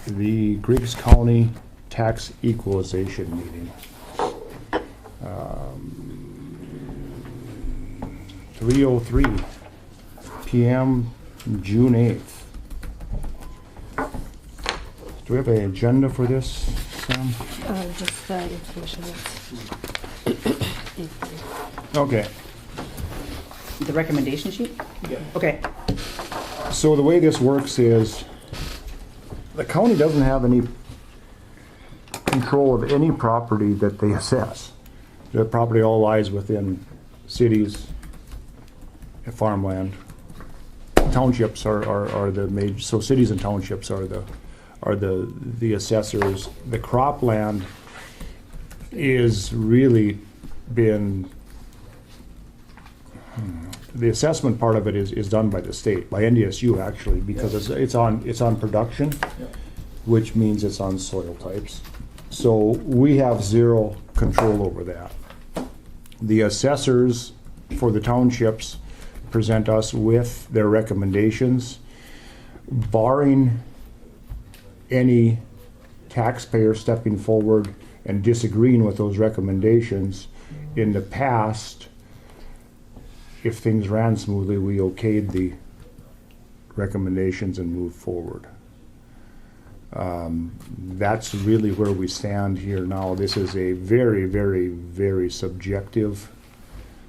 the Griggs County Tax Equalization meeting. 3:03 p.m. June 8th. Do we have an agenda for this, Sam? Just the information. Okay. The recommendation sheet? Yeah. Okay. So the way this works is the county doesn't have any control of any property that they assess. The property all lies within cities, farmland. Townships are the major, so cities and townships are the assessors. The cropland is really been, the assessment part of it is done by the state, by NDSU actually, because it's on production, which means it's on soil types. So we have zero control over that. The assessors for the townships present us with their recommendations, barring any taxpayer stepping forward and disagreeing with those recommendations. In the past, if things ran smoothly, we okayed the recommendations and moved forward. That's really where we stand here now. This is a very, very, very subjective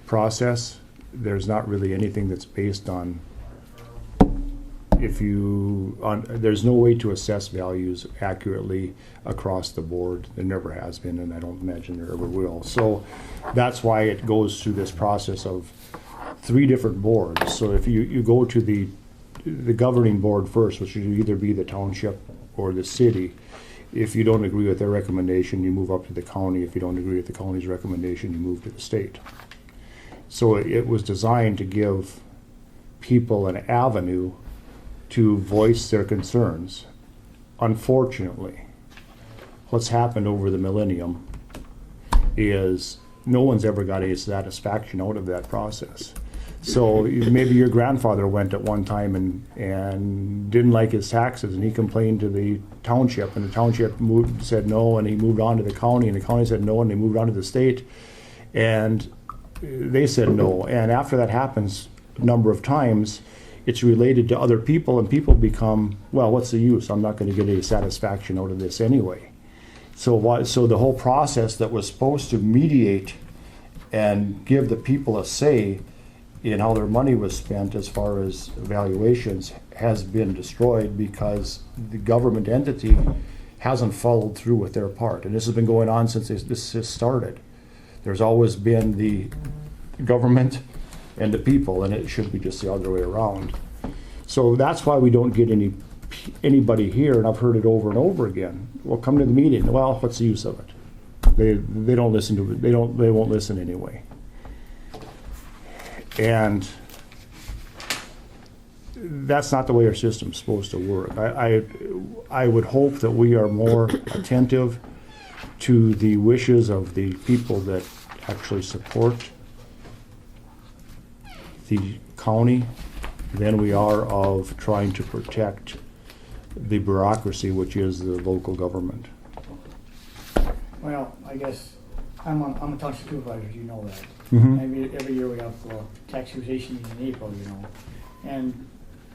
process. There's not really anything that's based on, there's no way to assess values accurately across the board. There never has been, and I don't imagine there ever will. So that's why it goes through this process of 3 different boards. So if you go to the governing board first, which would either be the township or the city. If you don't agree with their recommendation, you move up to the county. If you don't agree with the county's recommendation, you move to the state. So it was designed to give people an avenue to voice their concerns. Unfortunately, what's happened over the millennium is no one's ever got any satisfaction out of that process. So maybe your grandfather went at one time and didn't like his taxes, and he complained to the township, and the township said no, and he moved on to the county, and the county said no, and they moved on to the state, and they said no. And after that happens a number of times, it's related to other people, and people become, well, what's the use? I'm not going to get any satisfaction out of this anyway. So the whole process that was supposed to mediate and give the people a say in how their money was spent as far as evaluations has been destroyed because the government entity hasn't followed through with their part. And this has been going on since this has started. There's always been the government and the people, and it should be just the other way around. So that's why we don't get anybody here, and I've heard it over and over again. Well, come to the meeting. Well, what's the use of it? They don't listen to it. They won't listen anyway. And that's not the way our system's supposed to work. I would hope that we are more attentive to the wishes of the people that actually support the county than we are of trying to protect the bureaucracy, which is the local government. Well, I guess I'm a township supervisor, you know that. Mm-hmm. Every year we have tax acquisition in April, you know. And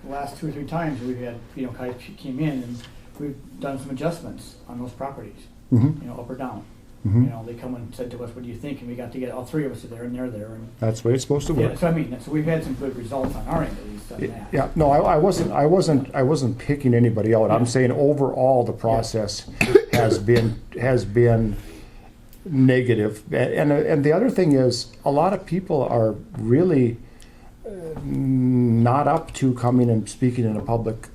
the last 2 or 3 times we've had, guys came in and we've done some adjustments on those properties, Mm-hmm. Up or down. Mm-hmm. They come and said to us, what do you think? And we got to get, all 3 of us are there and they're there. And That's the way it's supposed to work. yeah, so I mean, so we've had some good results on our end at least on that. Yeah, no, I wasn't picking anybody out. I'm saying overall the process has been negative. And the other thing is, a lot of people are really not up to coming and speaking in a public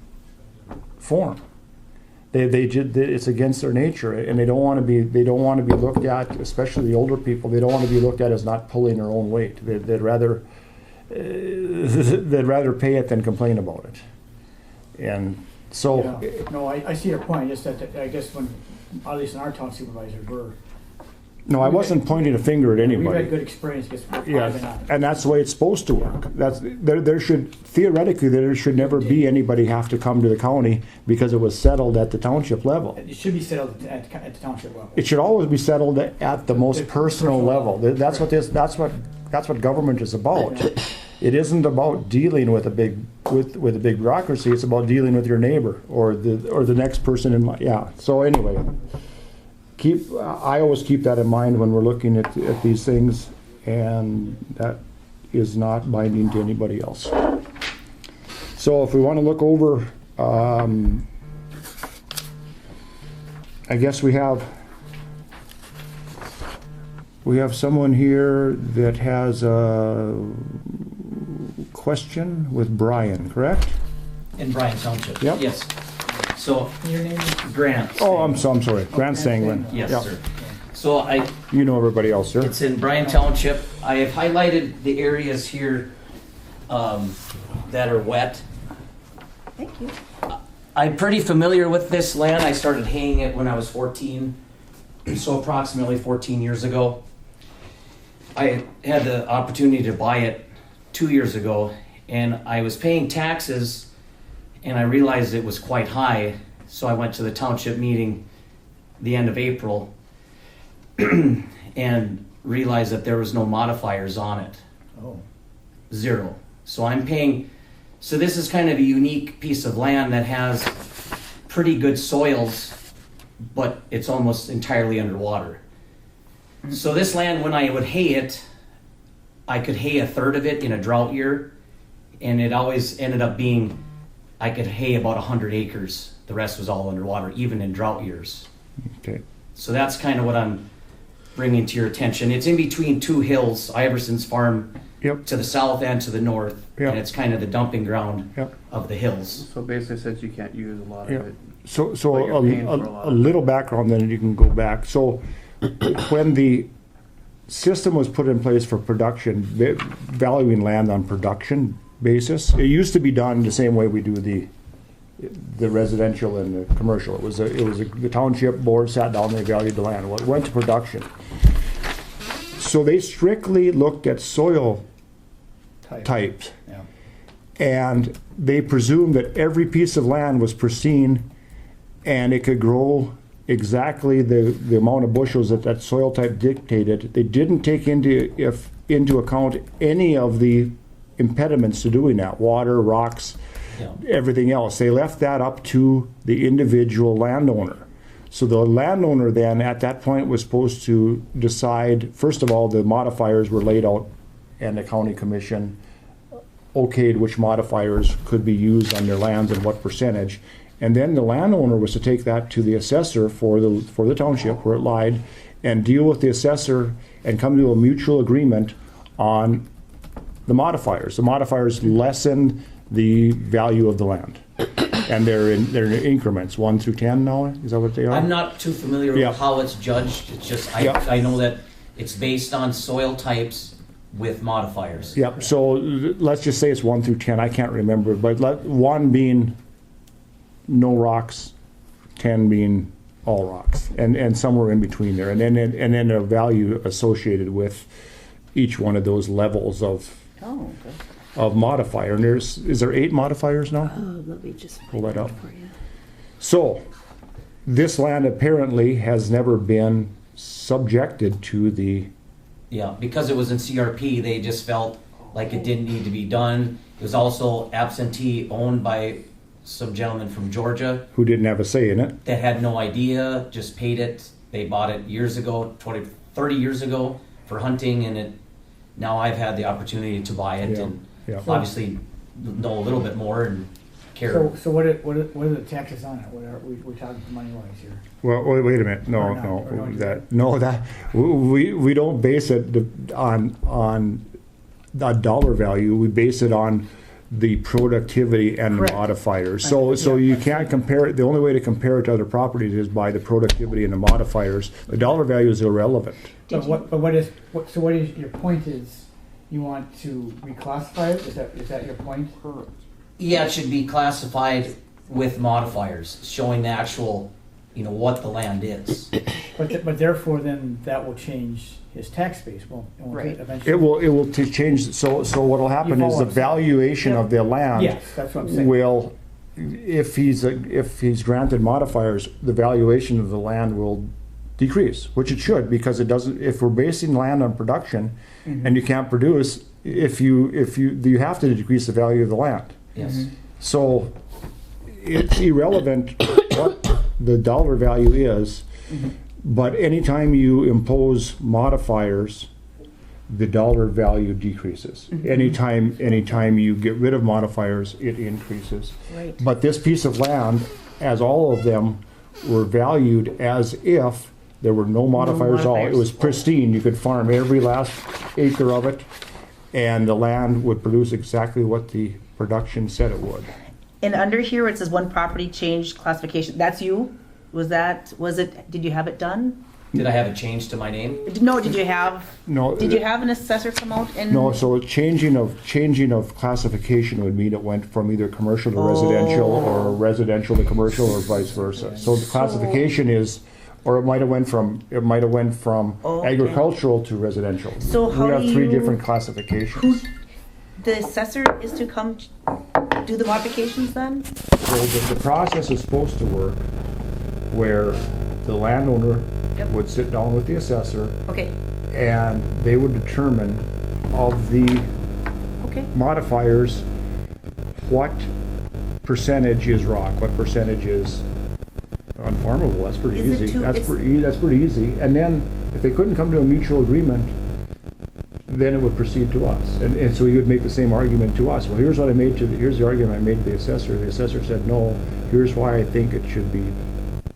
forum. It's against their nature, and they don't want to be looked at, especially the older people. They don't want to be looked at as not pulling their own weight. They'd rather pay it than complain about it. And so, Yeah. No, I see your point. Just that I guess when, at least in our town supervisors, No, I wasn't pointing a finger at We've had anybody. good experience because we're Yes, private on it. and that's the way it's supposed to work. There should, theoretically, there should never be anybody have to come to the county because it was settled at the township level. It should be settled at the township level. It should always be settled at the most personal level. That's what government is about. It isn't about dealing with a big bureaucracy. It's about dealing with your neighbor or the next person in line. Yeah. So anyway, I always keep that in mind when we're looking at these things, and that is not binding to anybody else. So if we want to look over, I guess we have someone here that has a question with Brian, correct? In Bryan Township? Yep. Yes. So, Your name is? Grant. Oh, I'm sorry, Grant Stanglin. Yes, Yep. sir. So You know everybody else, sir. it's in Bryan Township. I have highlighted the areas here that are wet. Thank you. I'm pretty familiar with this land. I started haying it when I was 14, so approximately 14 years ago. I had the opportunity to buy it 2 years ago, and I was paying taxes, and I realized it was quite high, so I went to the township meeting the end of April and realized that there was no modifiers on it. Oh. Zero. So I'm paying. So this is kind of a unique piece of land that has pretty good soils, but it's almost entirely underwater. So this land, when I would hay it, I could hay a third of it in a drought year, and it always ended up being, I could hay about 100 acres. The rest was all underwater, even in drought years. Okay. So that's kind of what I'm bringing to your attention. It's in between two hills, Iverson's farm Yep. to the south and to the north, Yep. and it's kind of the dumping ground Yep. of the hills. So basically, since you can't use a lot Yeah. of it, So But you're paying for a lot a of little background, then you can go back. So when the system was put in place for production, valuing land on production basis, it used to be done the same way we do the residential and the commercial. The township board sat down, they valued the land. Well, it went to production. So they strictly looked at soil types. Yeah. And they presumed that every piece of land was pristine and it could grow exactly the amount of bushels that soil type dictated. They didn't take into account any of the impediments to doing that, water, rocks, Yeah. everything else. They left that up to the individual landowner. So the landowner then at that point was supposed to decide, first of all, the modifiers were laid out and the county commission okayed which modifiers could be used on their lands and what percentage. And then the landowner was to take that to the assessor for the township where it lied and deal with the assessor and come to a mutual agreement on the modifiers. The modifiers lessen the value of the land. And they're in increments, 1 through 10 now, is that what they are? I'm not too familiar Yeah. with how it's judged. It's just, Yeah. I know that it's based on soil types with modifiers. Yep, so let's just say it's 1 through 10, I can't remember, but 1 being no rocks, 10 being all rocks, and somewhere in between there, and then a value associated with each one of those levels of Oh, okay. modifier. And is there 8 modifiers now? Let me just Pull that find up. for you. So, this land apparently has never been subjected to the, Yeah, because it was in CRP, they just felt like it didn't need to be done. It was also absentee owned by some gentleman from Georgia who didn't have a say in it. that had no idea, just paid it. They bought it years ago, 30 years ago for hunting, and now I've had the opportunity to buy it Yeah, and yeah. obviously know a little bit more and care. So what are the taxes on it? What are we're talking money-wise here? Well, wait a minute, Or not, or don't you? we don't base it on a dollar value, we base it on the productivity and the Correct. modifiers. So you can't compare it, the only way to compare it to other properties is by the productivity and the modifiers. The dollar value is irrelevant. So what is your point is, you want to reclassify it? Is that your point? Yeah, it should be classified with modifiers, showing the actual what the land is. But therefore, then that will change his tax base, won't Right. it eventually? It will change, so what'll happen You is follow the what I'm saying? valuation of the land Yes, that's what I'm saying. will, if he's granted modifiers, the valuation of the land will decrease, which it should, because it doesn't, if we're basing land on production and you can't produce, you have to decrease the value of the land. Yes. So it's irrelevant what the dollar value is, but anytime you impose modifiers, the dollar value decreases. Anytime you get rid of modifiers, it increases. Right. But this piece of land, as all of them were valued as if there were no modifiers at all. It modifiers. was pristine. You could farm every last acre of it, and the land would produce exactly what the production said it would. And under here, it says one property changed classification. That's you? Was it, did you have it done? Did I have it changed to my name? No, did you have an assessor come out and? No, so changing of classification would mean it went from either commercial to residential or residential to commercial or vice versa. So the classification is, or it might have went from Okay. agricultural to residential. So how we have do three you- different classifications. The assessor is to come do the modifications then? So the process is supposed to work where the landowner Yep. would sit down with the assessor Okay, and they would determine of the okay. modifiers, what percentage is rock, what percentage is unfarmable. That's pretty Is it easy. too- That's it's- pretty easy. And then if they couldn't come to a mutual agreement, then it would proceed to us. And so he would make the same argument to us. Well, here's the argument I made to the assessor. The assessor said, no, here's why I think it should be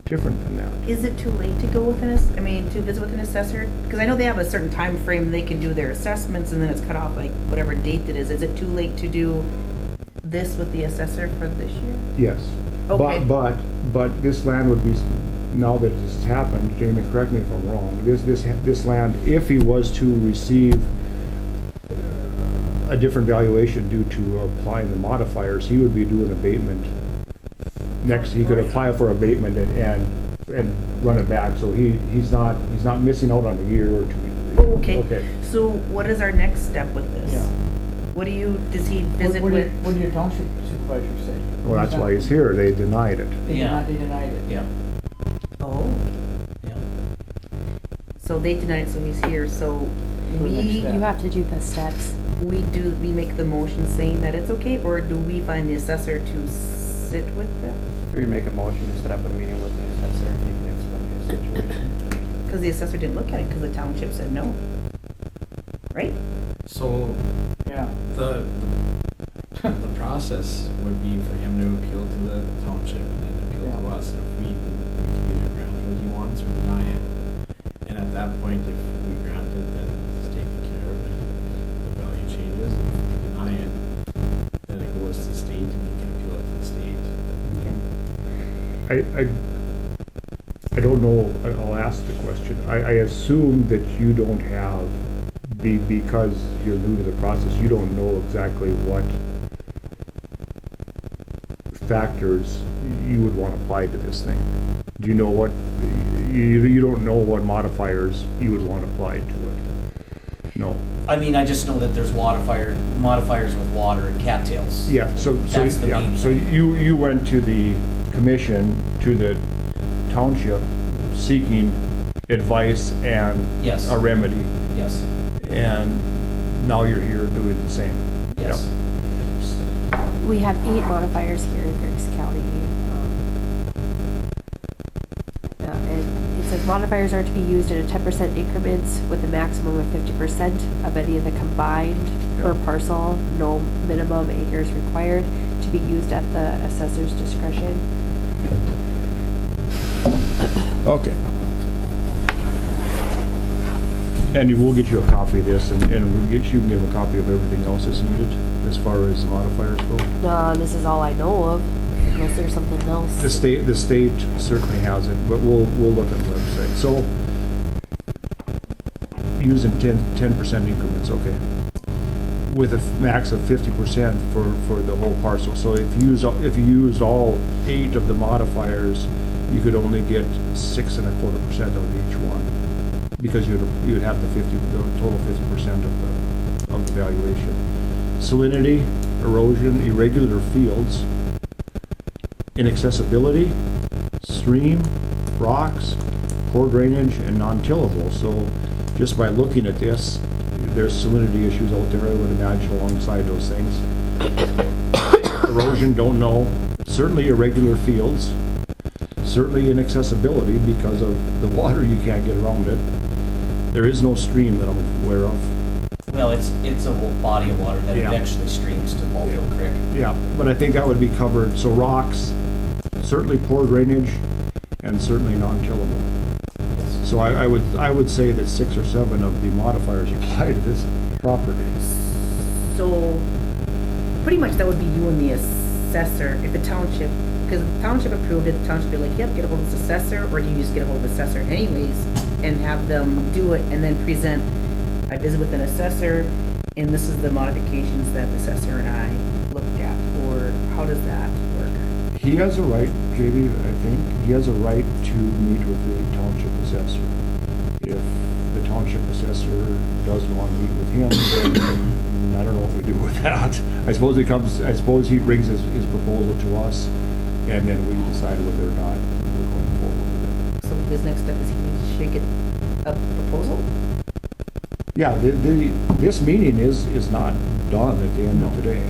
different than that. Is it too late to go with to visit with an assessor? Because I know they have a certain time frame they can do their assessments and then it's cut off like whatever date it is. Is it too late to do this with the assessor for this year? Yes. Okay. But this land would be, now that this has happened, Jamie, correct me if I'm wrong, this land, if he was to receive a different valuation due to applying the modifiers, he would be doing abatement. Next, he could apply for abatement and run it back, so he's not missing out on a year or two. Oh, okay. Okay. So what is our next step with this? Yeah. What does he visit What with? did your township supervisor say? Well, that's why he's here. They denied it. They Yeah. denied it. Yeah. Oh, Yeah. so they denied it, so he's here, so So the next we, step. You have to do the steps. we make the motion saying that it's okay, or do we find the assessor to sit with them? We make a motion to set up a meeting with the assessor and he can explain his situation. Because the assessor didn't look at it, because the township said no. Right? So Yeah. the process would be for him to appeal to the township and then appeal to us. If we either grant what he wants or deny it. And at that point, if we grant it, then it's taken care of it. The value changes. If we deny it, then it goes to the state and we can appeal it to the state. I don't know, I'll ask the question. I assume that you don't have, because you're new to the process, you don't know exactly what factors you would want applied to this thing. Do you know what, you don't know what modifiers you would want applied to it? No. I mean, I just know that there's modifiers with water and cattails. Yeah, That's the main so you went to the commission, to the township, seeking advice and Yes. a remedy, Yes. and now you're here doing the same. Yes. We have 8 modifiers here in Griggs County. And it says modifiers are to be used in a 10% increments with a maximum of 50% of any of the combined per parcel, no minimum acres required, to be used at the assessor's discretion. Okay. And we'll get you a copy of this, and you can give a copy of everything else that's needed as far as the modifiers go. This is all I know of, unless there's something else. The state certainly has it, but we'll look at the website. So, using 10% increments, okay. With a max of 50% for the whole parcel. So if you used all 8 of the modifiers, you could only get 6.25% of each one, because you'd have the total 50% of the valuation. Salinity, erosion, irregular fields, inaccessibility, stream, rocks, poor drainage, and non-tillable. So just by looking at this, there's salinity issues out there, I would imagine, alongside those things. Erosion, don't know. Certainly irregular fields. Certainly inaccessibility because of the water, you can't get around it. There is no stream that I'm aware of. Well, it's a body of water that Yeah. eventually streams to Ballfield Creek. Yeah, but I think that would be covered. So rocks, certainly poor drainage, and certainly non-tillable. So I would say that 6 or 7 of the modifiers apply to this property. So, pretty much that would be you and the assessor, if the township, because if the township approved it, the township would be like, yep, get a hold of this assessor, or do you just get a hold of the assessor anyways, and have them do it, and then present, I visit with an assessor, and this is the modifications that the assessor and I looked at, or how does that work? He has a right, JV, I think, he has a right to meet with the township assessor. If the township assessor doesn't want to meet with him, then I don't know what we do with that. I suppose he brings his proposal to us, and then we decide whether or not we're going forward with it. So his next step is he should get a proposal? Yeah, this meeting is not done at the end of today.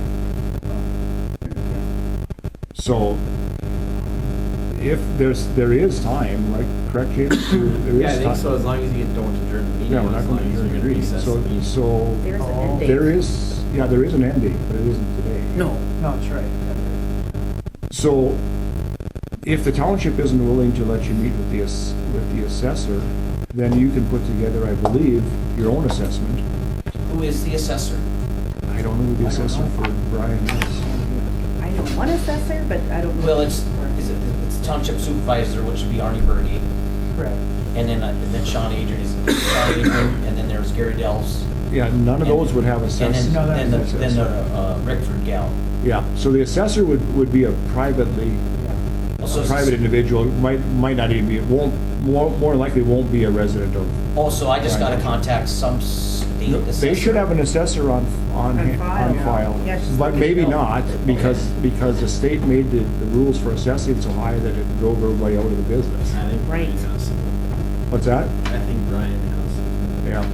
So if there is time, right, correct, James? There Yeah, I is think time. so, as long as you don't adjourn the meeting, Yeah, we're not as going long to as you're gonna agree. recess the meeting. So There's an end date. there is an end date, but it isn't today. No. No, that's right. So if the township isn't willing to let you meet with the assessor, then you can put together, I believe, your own assessment. Who is the assessor? I don't know who the assessor for Brian is. I know one assessor, but I don't know. Well, it's township supervisor, which would be Arnie Berge, Correct. and then Sean Adrian is Sean Adrian, and then there's Gary Delves. Yeah, none of those would have And assessors. then the Rickford gal. Yeah, so the assessor would be a private individual, might not even be, more likely won't be a resident of. Also, I just gotta contact some state assessor. They should have an assessor on file, Yeah, just but look it maybe up. not, because the state made the rules for assessing so high that it drove everybody out of the business. I think Brian Right. has some. What's that? I think Brian has some. Yeah,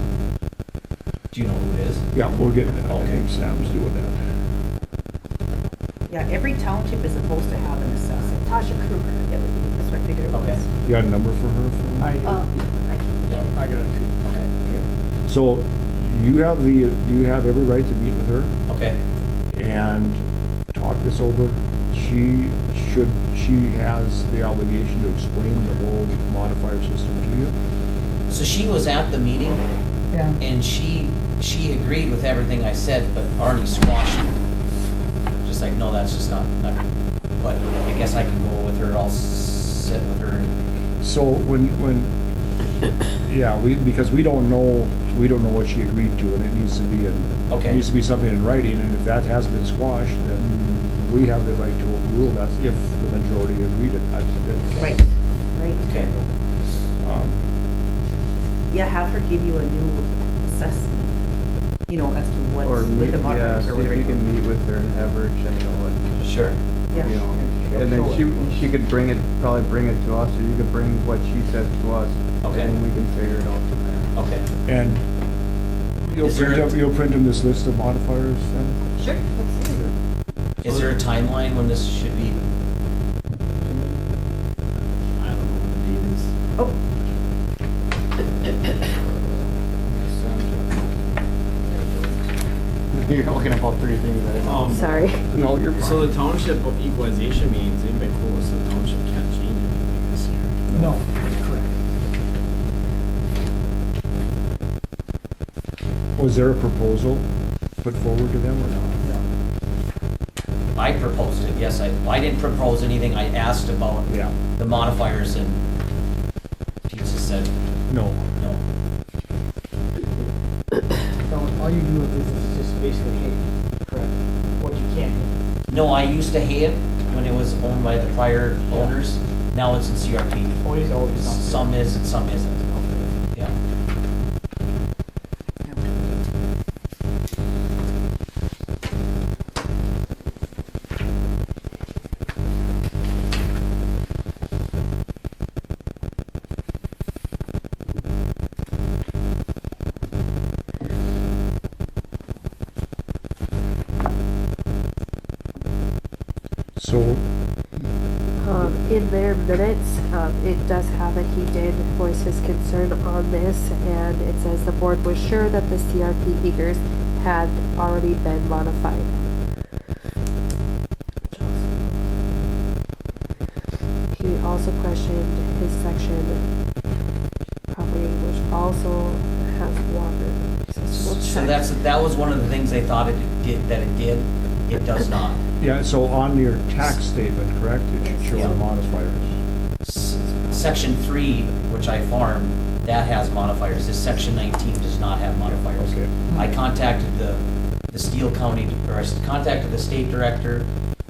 Do you know who it is? yeah, we'll get, I Okay. think Sam's doing that. Yeah, every township is supposed to have an assessor. Tasha Kruger, yeah, that's what I figured it was. Okay. You got a number for her? I, I can- I got it too. So you have every right to meet with her Okay. and talk this over. She has the obligation to explain the whole modifier system to you. So she was at the meeting, Yeah. and she agreed with everything I said, but Arnie squashed it. Just like, no, that's just not, but I guess I can go with her, I'll sit with her. So because we don't know what she agreed to, and it needs to be Okay. needs to be something in writing, and if that has been squashed, then we have the right to overrule that if the majority agreed it. Right, right. Okay. Yeah, have her give you a new assessment, as to what's Or with meet, the yeah, modifiers see or if whatever. you can meet with her and have her check out what, Sure. Yeah. you know, and then she could probably bring it to us, or you could bring what she says to us. Okay. And we can figure it out from there. Okay. And Is there a- you'll print them this list of modifiers then? Sure. Is there a timeline when this should be? I don't know what the date is. Oh, You're looking at about 3 things at a time. Sorry. No, you're So the township equalization meetings, they've been closed, so the township can't change anything this year. No, correct. Was there a proposal put forward to them or not? I proposed it, yes, I didn't propose anything, I asked about Yeah. the modifiers, and Pizza said, No. no. So all you do with this is just basically hay, correct? What you can't. No, I used to hay it when it was owned by the prior owners, Now it's in CRP. Always some. Some is and some isn't. Yeah. So, In their minutes, it does have that he did voice his concern on this, and it says the board was sure that the CRP acres had already been modified. He also questioned his section property, which also has water. So that was one of the things they thought it did, that it did. It does not. yeah, so on your tax statement, correct, it should show Yeah. the modifiers. Section 3, which I farm, that has modifiers. This section 19 does not have modifiers. Okay. I contacted the Steele County, or I contacted the state director,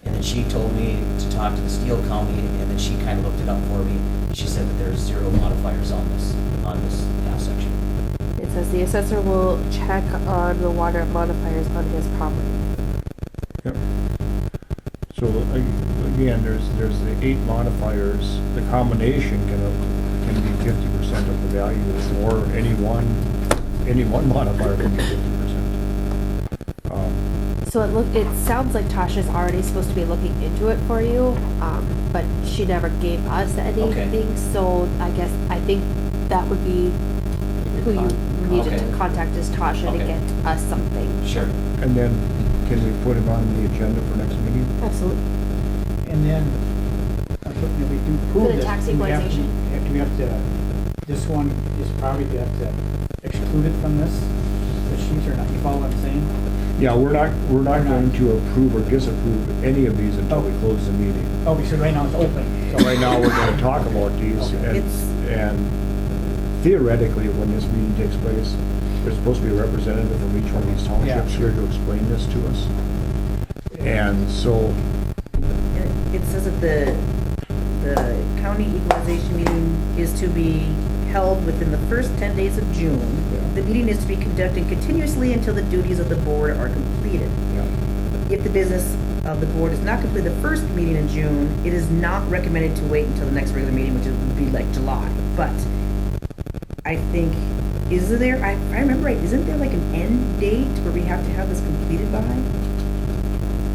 and then she told me to talk to the Steele County, and then she kind of looked it up for me. She said that there's 0 modifiers on this half section. It says the assessor will check on the water modifiers on his property. Yep. So again, there's the 8 modifiers. The combination can be 50% of the value, or any one modifier can be 50%. So it sounds like Tasha's already supposed to be looking into it for you, but she never gave us anything, so I think that would be who you needed Okay. to contact is Tasha to Okay. get us something. Sure. And then, can we put it on the agenda for next meeting? Absolutely. And then, if we do For prove the this, tax do we have to, equalization. do we have to, this one, this property, do we have to exclude it from this, the sheet or not? You follow what I'm saying? Yeah, we're not We're not. going to approve or disapprove any of these until we close the meeting. Oh, because right now it's open. So right now, we're gonna talk about these, Okay. and theoretically, when this meeting takes place, there's supposed to be a representative from each one of these townships here to explain this to us. And so, It says that the county equalization meeting is to be held within the first 10 days of June. Yeah. The meeting is to be conducted continuously until the duties of the board are completed. yeah, If the business of the board is not completed the first meeting in June, it is not recommended to wait until the next regular meeting, which would be like July. But I think, I remember right, isn't there like an end date where we have to have this completed by?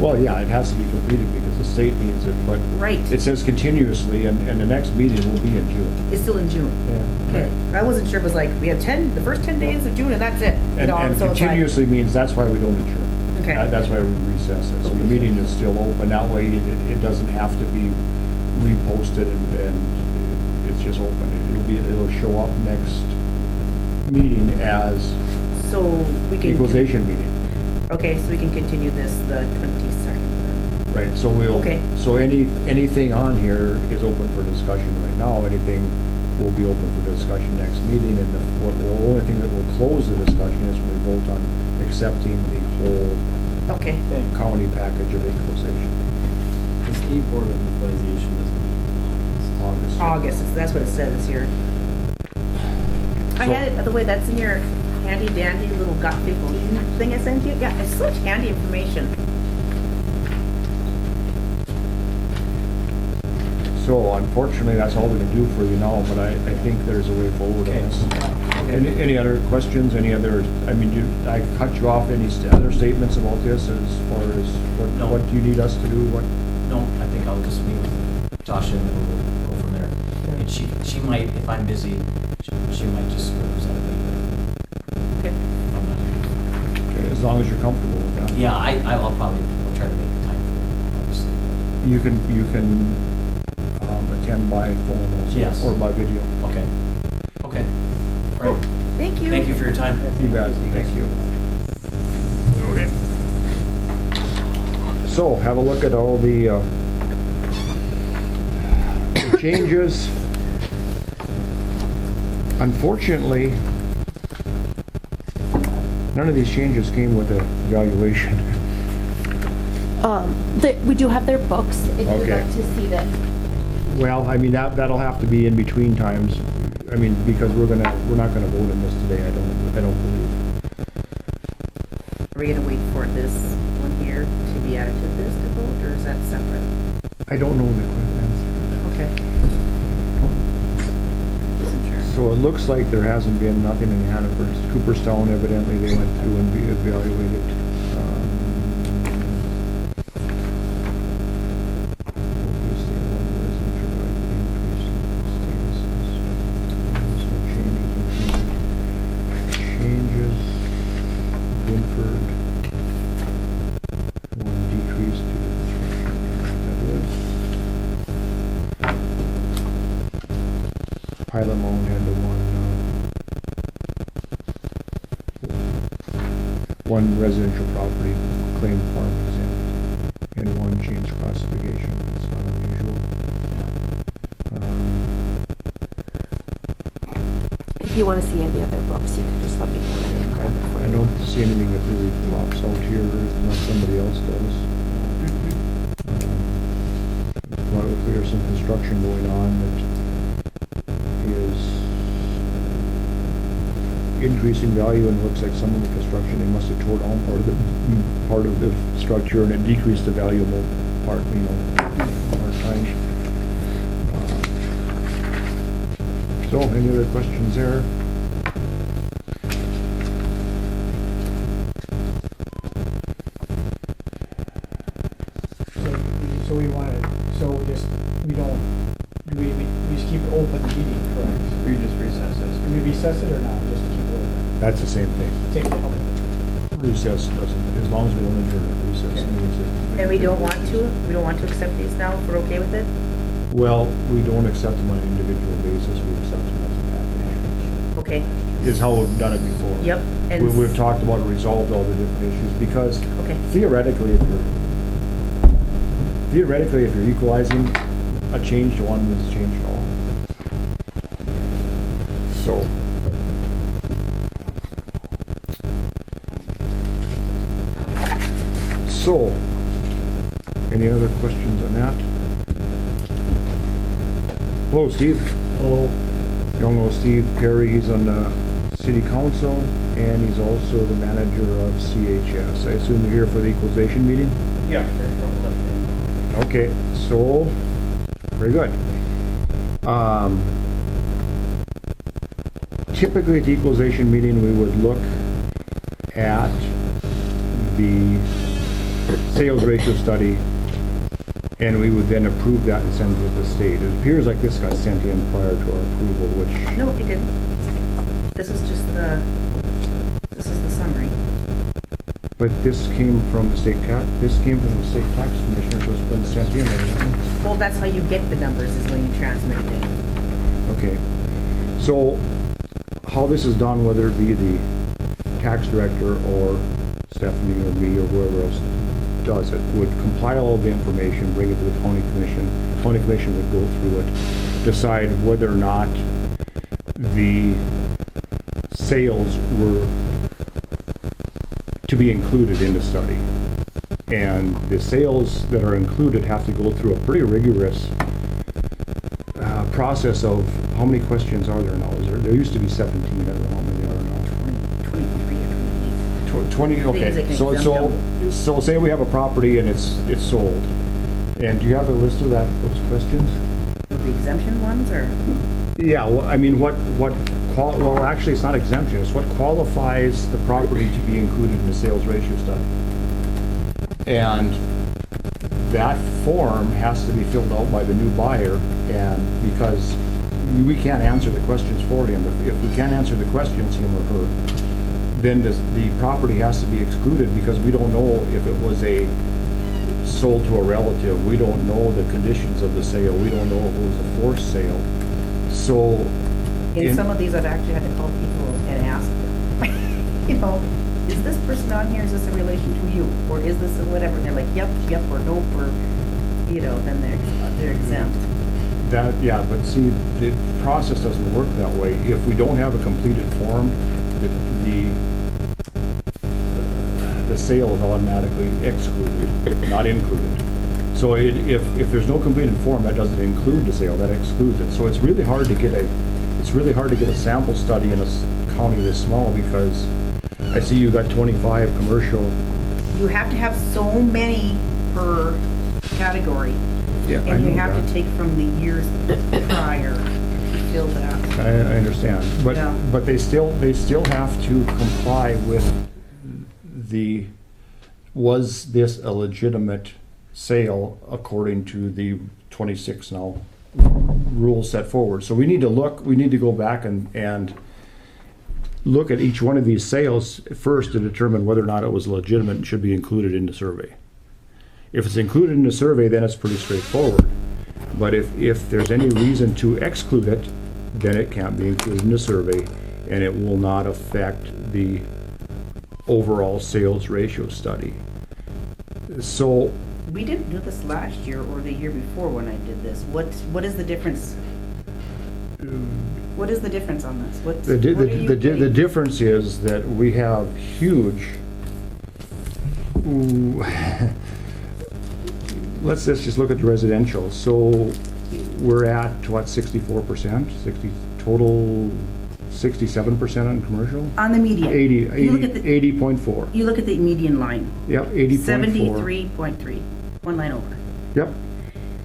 well, yeah, it has to be completed because the state needs it, but Right. it says continuously, and the next meeting will be in June. It's still in June. Yeah. Okay. I wasn't sure, it was like, we have the first 10 days of June and that's it. You And know, so it's like- continuously means that's why we don't adjourn. Okay. That's why we recess it. So the meeting is still open. That way, it doesn't have to be reposted and it's just open. It'll show up next meeting as So we can. equalization meeting. Okay, so we can continue this the 22nd then. Right, so Okay. so anything on here is open for discussion right now. Anything will be open for discussion next meeting, and the only thing that will close the discussion is when we vote on accepting the whole Okay. county package of equalization. The state board of equalization doesn't meet August, that's what it says here. I So- had it, by the way, that's in your handy dandy little Got 15 thing I sent you. Yeah, it's such handy information. So unfortunately, that's all we can do for you now, but I think there's a way forward on this. Any other questions, I mean, I cut you off, any other statements about this as far as No. what do you need us to do, what? No, I think I'll just meet with Tasha and then we'll go from there. And she might, if I'm busy, she might just represent it. Okay. I'm not- Okay, as long as you're comfortable with that. Yeah, I'll probably try to make time for it, obviously. You can attend by phone also, Yes. or by video. Okay. Okay. All right. Thank you. Thank you for your time. You bet, thank you. Okay. So, have a look at all the changes. Unfortunately, none of these changes came with a valuation. We do have their books, if you'd Okay. like to see them. Well, I mean, that'll have to be in between times. I mean, because we're not gonna vote on this today, I don't believe. Are we gonna wait for this one here to be added to this to vote, or is that separate? I don't know the quick answer. Okay. Wasn't sure. So it looks like there hasn't been nothing in Hannaford. Cooperstown, evidently, they went through and evaluated. Changes. Winford. One decrease to the construction. That is. Pilot Mound had the one residential property claim farm exempt, and one change classification. That's not unusual. If you want to see any other books, you can just let me know. and grab it for I you. don't see anything that really pops out here unless somebody else does. Well, if there's some construction going on that is increasing value, and it looks like some of the construction, they must have tore down part of the structure, and it decreased the valuable part, part time. So, any other questions there? So we want to, we just keep it open the meeting, correct? We just recess Do this. we recess it or not, just to keep it open? That's the same thing. Take it, okay. Recess doesn't, as long as we don't adjourn it, recess Okay. means it. And we don't want to accept these now, if we're okay with it? Well, we don't accept them on an individual basis, we accept them as a package. Okay, Is how we've done it before. yep, and. We've talked about and resolved all the different issues, because Okay, theoretically, if you're equalizing, a change to one is a change to all. So. So, any other questions on that? Hello, Steve. Hello. Young old Steve Perry, he's on the city council, and he's also the manager of CHS. I assume you're here for the equalization meeting? Yeah. Okay, so, very good. Typically at the equalization meeting, we would look at the sales ratio study, and we would then approve that and send it to the state. It appears like this got sent in prior to our approval, which, no, it didn't. This is just the summary. but this came from the state tax commissioner, so it's been sent in, evidently. Well, that's how you get the numbers, is when you transmit it. Okay, so how this is done, whether it be the tax director or Stephanie or me or whoever else does it, would compile all the information, bring it to the county commission. The county commission would go through it, decide whether or not the sales were to be included in the study. And the sales that are included have to go through a pretty rigorous process of, how many questions are there now? There used to be 17, I don't know how many there are now. 23 or 28. 20, Things okay. that can So exempt say we have a property and it's sold. And do you have a list of those questions? The exemption ones, or? Yeah, well, I mean, well, actually, it's not exemption, it's what qualifies the property to be included in the sales ratio study. And that form has to be filled out by the new buyer, and because we can't answer the questions for him. If we can't answer the questions, him or her, then the property has to be excluded, because we don't know if it was sold to a relative. We don't know the conditions of the sale. We don't know if it was a forced sale. So. In some of these, I've actually had to call people and ask them, is this person on here, is this in relation to you? Or is this a whatever? And they're like, yep, or nope, or, then they're exempt. Yeah, but see, the process doesn't work that way. If we don't have a completed form, the sale is automatically excluded, not included. So if there's no completed form, that doesn't include the sale, that excludes it. So it's really hard to get a sample study in a county this small, because I see you got 25 commercial. You have to have so many per category. Yeah, I And you know have that. to take from the years prior to fill that. I understand, Yeah. but they still have to comply with was this a legitimate sale according to the 26 now rules set forward? So we need to go back and look at each one of these sales first to determine whether or not it was legitimate and should be included in the survey. If it's included in the survey, then it's pretty straightforward. But if there's any reason to exclude it, then it can't be included in the survey, and it will not affect the overall sales ratio study. So, We didn't do this last year or the year before when I did this. What is the difference? What is the difference on this? What are you the getting? difference is that we have huge, let's just look at the residential. So we're at, what, 64%? 60, total 67% on commercial? On the median. 80.4. You look at the median line. Yep, 80.4. 73.3. One line over. Yep.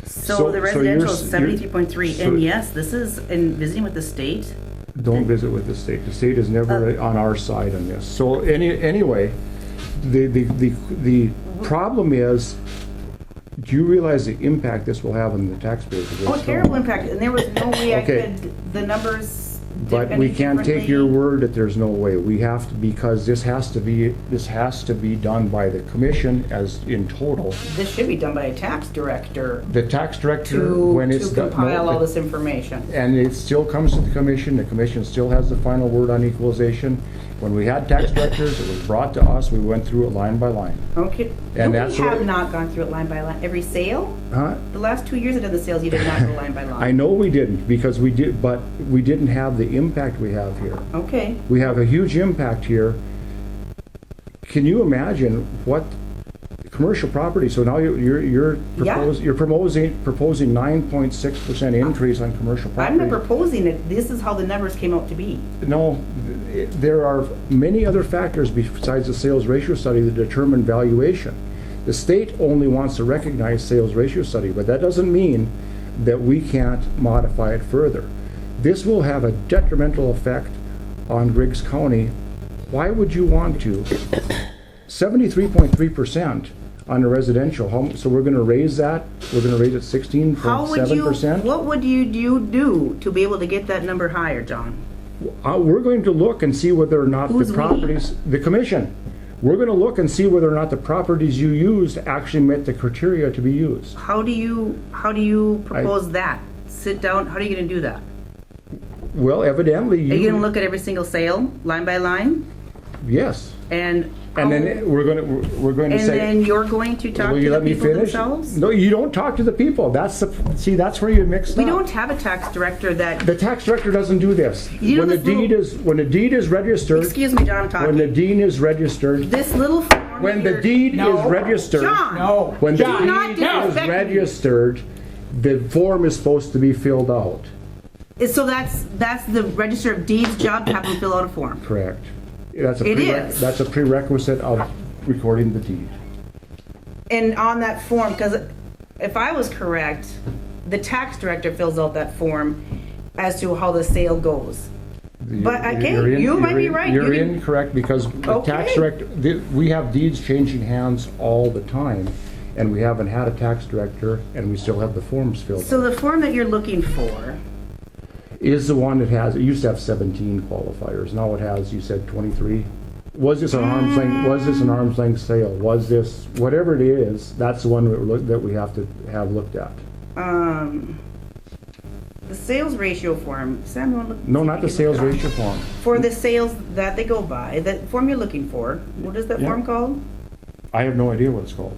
So the residential is you're- 73.3, so- and yes, this is in visiting with the state. Don't visit with the state. The state is never on our side on this. So anyway, the problem is, do you realize the impact this will have on the taxpayers of this Oh, county? terrible impact, and there was no way I Okay. could, the numbers dip But any we can't take differently. your word that there's no way. We have to, because this has to be done by the commission as in total. This should be done by a tax director The tax director, to when it's done. compile all this information. And it still comes to the commission still has the final word on equalization. When we had tax directors, it was brought to us, we went through it line by line. Okay. And No, that's we what- have not gone through it line by line. Every sale? Huh? The last 2 years I did the sales, you did not go line by line. I know we didn't, because we did, but we didn't have the impact we have here. Okay. We have a huge impact here. Can you imagine what commercial property, so now you're proposing 9.6% increase on commercial property? I'm not proposing it. This is how the numbers came out to be. No, there are many other factors besides the sales ratio study that determine valuation. The state only wants to recognize sales ratio study, but that doesn't mean that we can't modify it further. This will have a detrimental effect on Griggs County. Why would you want to? 73.3% on the residential home, so we're gonna raise that, we're gonna raise it How would you, 16.7%? what would you do to be able to get that number higher, John? We're going to look and see whether or not Who's the we? properties, the commission, we're gonna look and see whether or not the properties you used actually met the criteria to be used. How do you propose that? Sit down, how are you gonna do that? Well, evidently Are you gonna look at every single sale, line by line? Yes, And and then we're going to and say. then you're going to talk Will to you the let me people finish? themselves? No, you don't talk to the people. That's where you mixed We up. don't have a tax director that, The tax director doesn't do this. You know When the this little- when the deed is registered, excuse me, John, I'm when the talking. deed is registered, This little form. when that the you're- deed No. is registered. John! No. When the Do not deed is disrespect me. registered, the form is supposed to be filled out. So that's the Register of Deeds job to have them fill out a form. Correct. That's a It is. That's a prerequisite of recording the deed. And on that form, because if I was correct, the tax director fills out that form as to how the sale goes. But, okay, You're you might be right. You're You can- incorrect, because the tax Okay. director, we have deeds changing hands all the time, and we haven't had a tax director, and we still have the forms filled So out. the form that you're looking for, Is the one that has, it used to have 17 qualifiers, now it has, you said 23? Was this an arm's length sale? Was this, whatever it is, that's the one that we have to have looked at. the sales ratio form, Sam, you want to look? No, see not if the you can sales look it up? ratio form. For the sales that they go by, that form you're looking for, what is that Yeah. form called? I have no idea what it's called.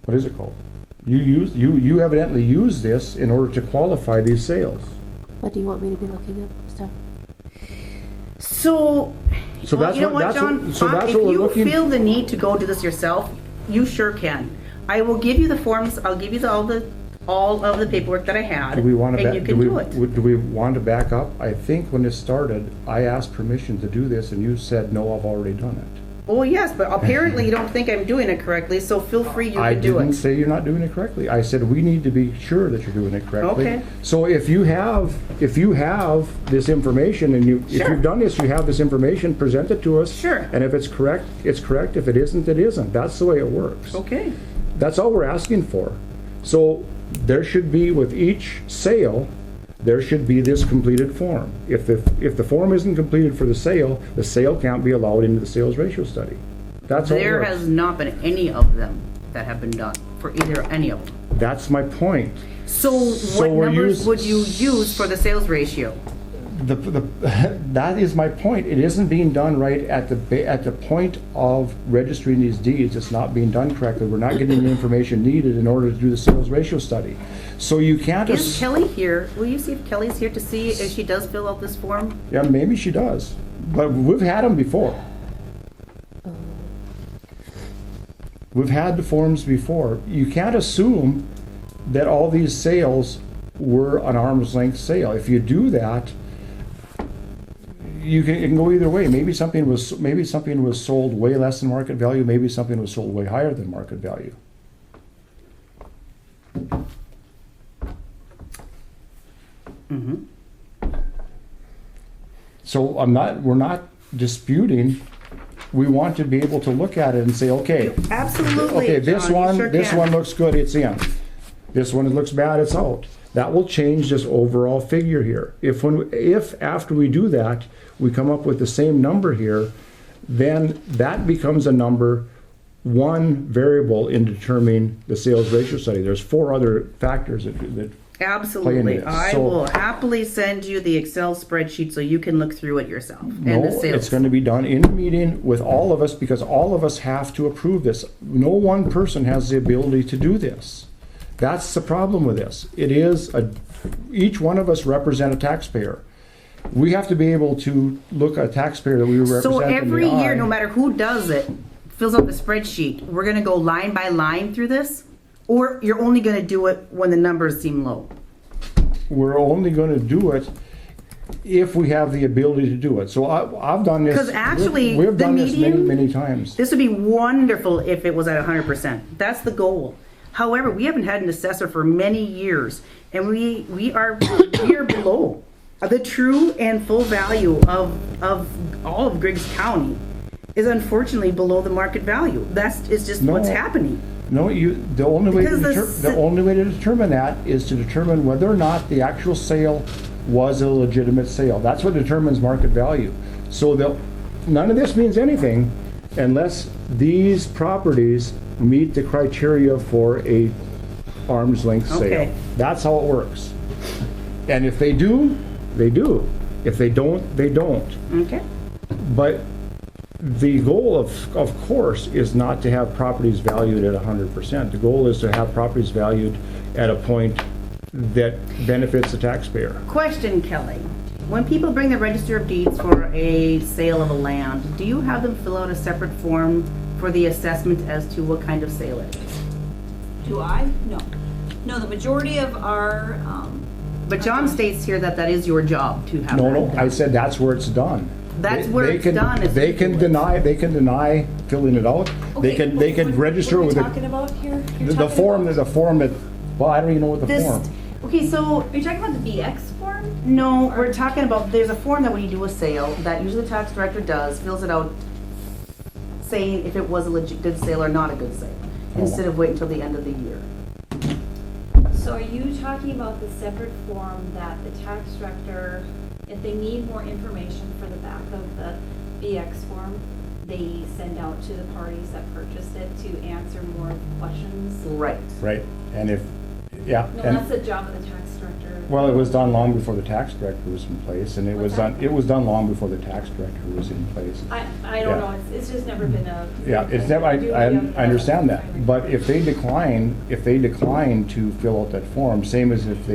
What is it called? You evidently use this in order to qualify these sales. What do you want me to be looking at, Steph? So, So well, that's you know what- what, that's what- John? so that's what we're If looking- you feel the need to go do this yourself, you sure can. I will give you the forms, I'll give you all of the paperwork that I had, Do we want to and you can do it. Do we want to back up? I think when it started, I asked permission to do this, and you said, no, I've already done it. Oh, yes, but apparently you don't think I'm doing it correctly, so feel free, you I can do didn't it. say you're not doing it correctly. I said we need to be sure that you're doing it correctly. Okay. So if you have this information and if Sure. you've done this, you have this information, present it to us. Sure. And if it's correct, it's correct. If it isn't, it isn't. That's the way it works. Okay. That's all we're asking for. So there should be, with each sale, there should be this completed form. If the form isn't completed for the sale can't be allowed into the sales ratio study. That's all it There works. has not been any of them that have been done, for either any of them. That's my point. So what we're numbers would you use for the sales ratio? That is my point. It isn't being done right at the point of registering these deeds. It's not being done correctly. We're not getting the information needed in order to do the sales ratio study. So you can't. Is Kelly here? Will you see if Kelly's here to see if she does fill out this form? Yeah, maybe she does, but we've had them before. We've had the forms before. You can't assume that all these sales were an arm's length sale. If you do that, it can go either way. Maybe something was sold way less than market value. Maybe something was sold way higher than market value. So we're not disputing. We want to be able to look at it and say, okay, Absolutely, okay, this John, you one, sure this can. one looks good, it's in. This one looks bad, it's out. That will change this overall figure here. If after we do that, we come up with the same number here, then that becomes a number, one variable in determining the sales ratio study. There's 4 other factors that Absolutely. this. I So- will happily send you the Excel spreadsheet so you can look through it yourself. And the No, sales. it's going to be done in a meeting with all of us because all of us have to approve this. No one person has the ability to do this. That's the problem with this. Each one of us represent a taxpayer. We have to be able to look at a taxpayer that we represent So in the every year, eye. no matter who does it, fills out the spreadsheet, we're gonna go line by line through this? Or you're only gonna do it when the numbers seem low? We're only going to do it if we have the ability to do it. So I've done this. 'Cause actually, we've the done this many, median- many times. This would be wonderful if it was at 100%. That's the goal. However, we haven't had an assessor for many years, and we are below the true and full value of all of Griggs County is unfortunately below the market value. It's just No. what's happening. No, the only way Because the only way to determine that is to determine whether or not the actual sale was a legitimate sale. That's what determines market value. So none of this means anything unless these properties meet the criteria for a arm's length sale. Okay. That's how it works. And if they do, they do. If they don't, they don't. Okay. But the goal of course, is not to have properties valued at 100%. The goal is to have properties valued at a point that benefits the taxpayer. Question, Kelly. When people bring the register of deeds for a sale of a land, do you have them fill out a separate form for the assessment as to what kind of sale it is? Do I? No. No, the majority of our, But John states here that that is your job to have No, that no, done. I said that's where it's done. That's where it's can- done, is They can ridiculous. deny filling it out. They okay, can register what with are it. we talking about here? You're The talking form, about- the form that, well, I don't even know what the This, form. okay, so, Are you talking about the BX form? no, we're talking about, there's a form that when you do a sale, that usually the tax director does, fills it out, saying if it was a legit good sale or not a good sale, Oh. instead of waiting until the end of the year. So are you talking about the separate form that the tax director, if they need more information for the back of the BX form, they send out to the parties that purchased it to answer more questions? Right. Right, and if, yeah. No, and- that's the job of the tax director. Well, it was done long before the tax director was in place, and it was done long before the tax director was in place. I Yeah. don't know, it's just never been a. Yeah, it's never, I understand that, but if they decline to fill out that form, same as if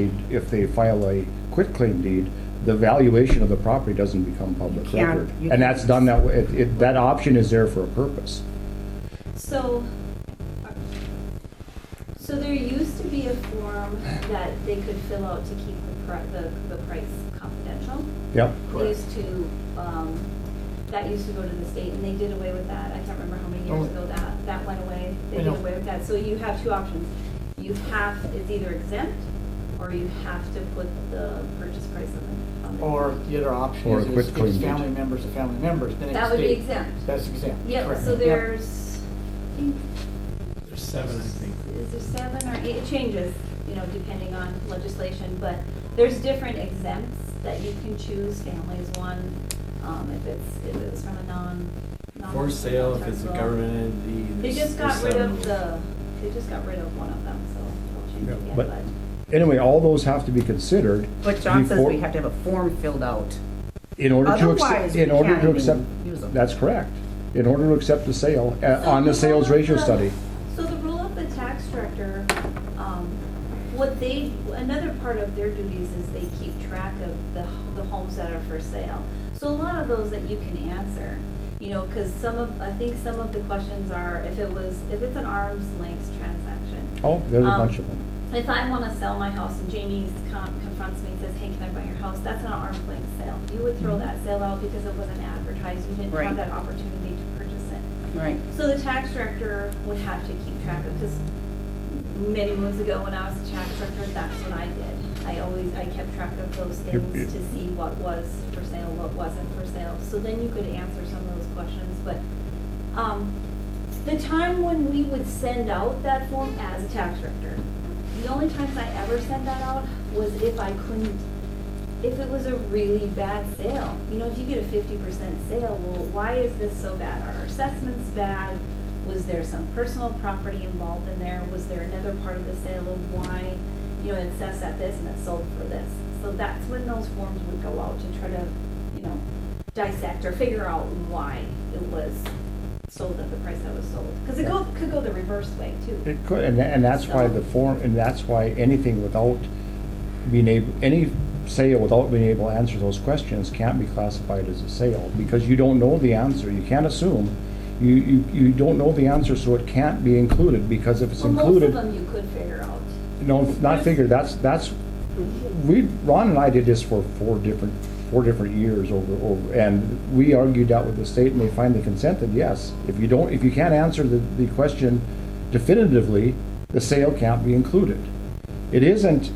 they file a quitclaim deed, the valuation of the property doesn't become public can't- record. you And that's can't. done that way, that option is there for a purpose. So, So there used to be a form that they could fill out to keep the price confidential. Yep. They used to, that used to go to the state, and they did away with that. I can't remember how many years ago that went away. They I did know. away with that. So you have two options. It's either exempt, or you have to put the purchase price on the. Or the other option Or is quit it's claim family deed. members to family members, then it's That would be state. exempt. That's exempt. Yep, correct. so Yep. there's, There's 7, I think. is there 7 or 8, it changes, you know, depending on legislation, but there's different exempts that you can choose. Family is one, if it's from a non. For sale, if it's a non-taxable. government entity. They there's- just got there's rid of 7. they just got rid of one of them, so they'll change Yeah, it again, but- but. Anyway, all those have to be considered. But John says before- we have to have a form filled out. In order to Otherwise, accept, we in order can't to even accept, use them. that's correct. In order to accept the sale, So on the the sales rule of ratio the- study. So the rule of the tax director, another part of their duties is they keep track of the homes that are for sale. So a lot of those that you can answer, you know, because I think some of the questions are, if it's an arm's length transaction. Oh, there's a Um, bunch of them. If I want to sell my house and Jamie confronts me and says, hey, can I buy your house? That's not an arm's length sale. You would throw that sale out because it wasn't advertised. You didn't Right. have that opportunity to purchase it. Right. So the tax director would have to keep track of, because many moons ago when I was a tax director, that's what I did. I kept track of those things to see what was for sale, what wasn't for sale. So then you could answer some of those questions, but, the time when we would send out that form as a tax director, the only times I ever sent that out was if it was a really bad sale. You know, if you get a 50% sale, well, why is this so bad? Are our assessments bad? Was there some personal property involved in there? Was there another part of the sale of why, you know, it's assessed at this and it's sold for this? So that's when those forms would go out to try to, you know, dissect or figure out why it was sold at the price that was sold. Because it could go the reverse way too. It could, and that's why the form, and that's why anything without any sale without being able to answer those questions can't be classified as a sale, because you don't know the answer. You can't assume. You don't know the answer, so it can't be included, because if it's Well, included. most of them you could figure out. No, not figure, Ron and I did this for four different years over, and we argued that with the state, and they finally consented, yes. If you can't answer the question definitively, the sale can't be included. It isn't,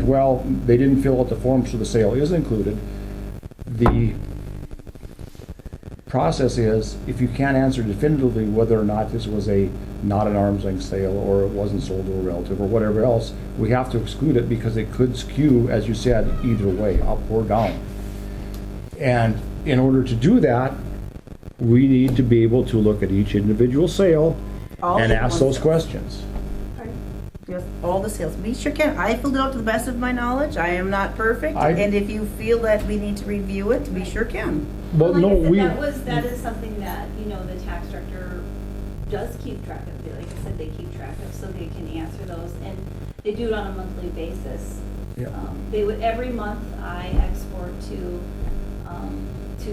well, they didn't fill out the form, so the sale is included. The process is, if you can't answer definitively whether or not this was not an arm's length sale, or it wasn't sold to a relative, or whatever else, we have to exclude it, because it could skew, as you said, either way, up or down. And in order to do that, we need to be able to look at each individual sale All and in ask one those sale. questions. Yes, all the sales. We sure can. I filled it out to the best of my knowledge. I am not perfect. I- And if you feel that we need to review it, we sure can. Well, Like no, I said, that is something that, you know, the tax director does keep track of. Like I said, they keep track of, so they can answer those, and they do it on a monthly basis. Yeah. They would, every month I export to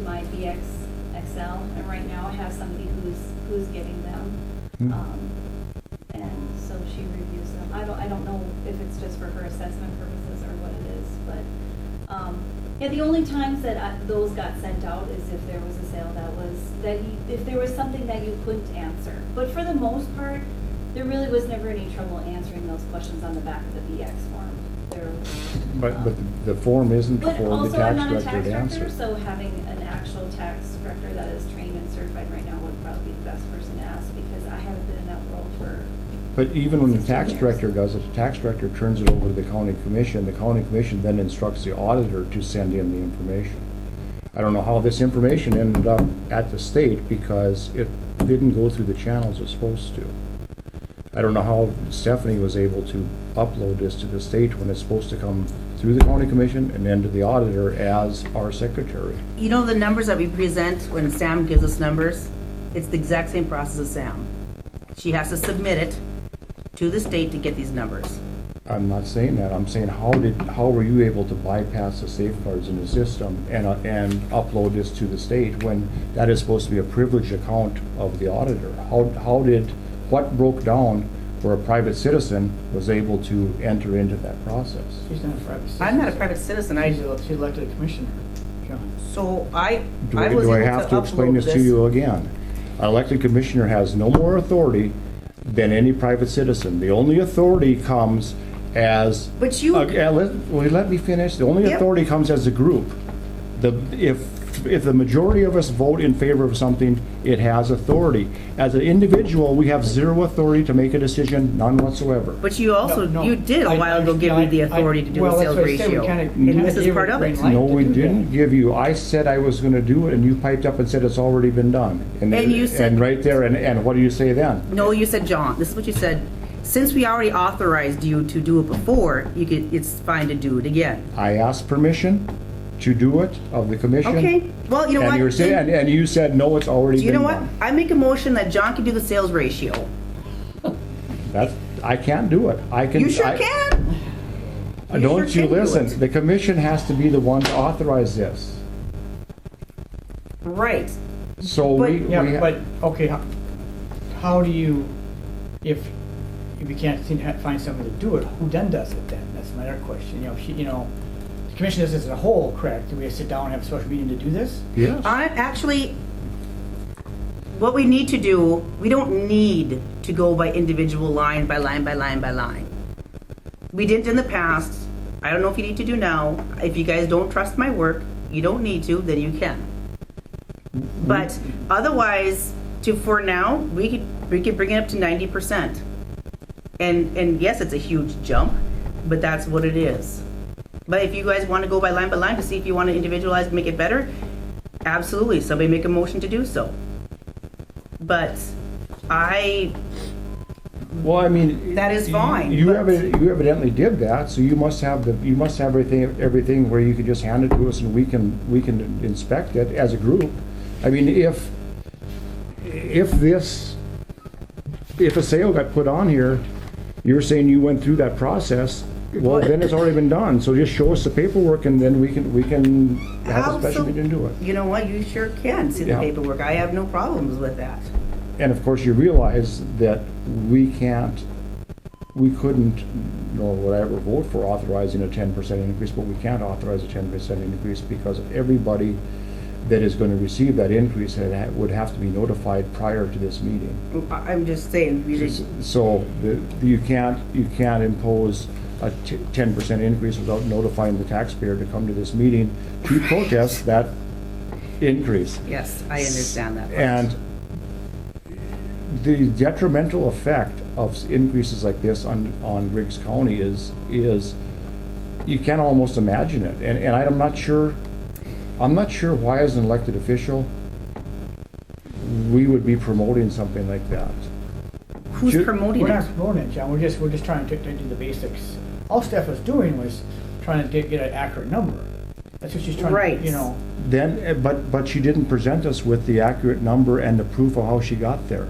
my BX Excel, and right now I have somebody who's getting them. Hmm. And so she reviews them. I don't know if it's just for her assessment purposes or what it is, but, yeah, the only times that those got sent out is if there was a sale if there was something that you couldn't answer. But for the most part, there really was never any trouble answering those questions on the back of the BX form. But the form isn't But for the also, I'm tax not a director tax to director, answer. so having an actual tax director that is trained and certified right now would probably be the best person to ask, because I haven't been in that role for. But even when the 16 tax years. director does it, the tax director turns it over to the county commission. The county commission then instructs the auditor to send in the information. I don't know how this information ended up at the state, because it didn't go through the channels it's supposed to. I don't know how Stephanie was able to upload this to the state when it's supposed to come through the county commission and then to the auditor as our secretary. You know the numbers that we present when Sam gives us numbers? It's the exact same process as Sam. She has to submit it to the state to get these numbers. I'm not saying that. I'm saying, how were you able to bypass the safeguards in the system and upload this to the state when that is supposed to be a privileged account of the auditor? What broke down where a private citizen was able to enter into that process. She's not a private citizen. I'm not a private citizen, She's elected a commissioner, John. so I Do was I able have to explain upload this to you again? An elected commissioner has no more authority than any private citizen. The only authority comes as. But you- Let me finish. The only Yep. authority comes as a group. If the majority of us vote in favor of something, it has authority. As an individual, we have zero authority to make a decision, none whatsoever. But you also, No, no. you did a while ago give me the authority to do Well, the that's sales what I said, we ratio. kinda- And kinda this is gave part it of green it. light. No, to we do that. didn't give you. I said I was gonna do it, and you piped up and said it's already been done. And you said- And right there, and what do you say then? No, you said, John, this is what you said. Since we already authorized you to do it before, it's fine to do it again. I asked permission to do it of the commission. Okay, well, you know what? And you were saying, and you said, no, it's already You been know what? done. I make a motion that John can do the sales ratio. That's, I can't do it. I can. You sure I- can. You Don't sure you can do listen, it. the commission has to be the one to authorize this. Right. So But- we. Yeah, but, okay, how do you, if you can't find someone to do it, who then does it then? That's my other question, the commission does this as a whole, correct? Do we sit down and have a special meeting to do this? Yes. What we need to do, we don't need to go by individual line by line by line by line. We didn't in the past. I don't know if you need to do now. If you guys don't trust my work, you don't need to, then you can. But otherwise, for now, we could bring it up to 90%. And yes, it's a huge jump, but that's what it is. But if you guys want to go by line to see if you want to individualize and make it better, absolutely, somebody make a motion to do so. But Well, I mean. That is fine, You but- you evidently did that, so you must have everything where you could just hand it to us and we can inspect it as a group. I mean, if a sale got put on here, you're saying you went through that process, well, then it's already been done, so just show us the paperwork and then we can have a special meeting and do it. You know what, you sure can see the Yeah. paperwork. I have no problems with that. And of course, you realize that we couldn't, nor would I ever vote for authorizing a 10% increase, but we can't authorize a 10% increase because everybody that is going to receive that increase would have to be notified prior to this meeting. I'm just saying, So you can't impose a 10% increase without notifying the taxpayer to come to this meeting to protest that increase. yes, I understand that. part. And the detrimental effect of increases like this on Riggs County is you can almost imagine it. And I'm not sure why as an elected official we would be promoting something like that. Who's Should- promoting We're it? not promoting it, John, we're just trying to do the basics. All Steph was doing was trying to get an accurate number. That's what she's trying Right. to, Then, but she didn't present us with the accurate number and the proof of how she got there.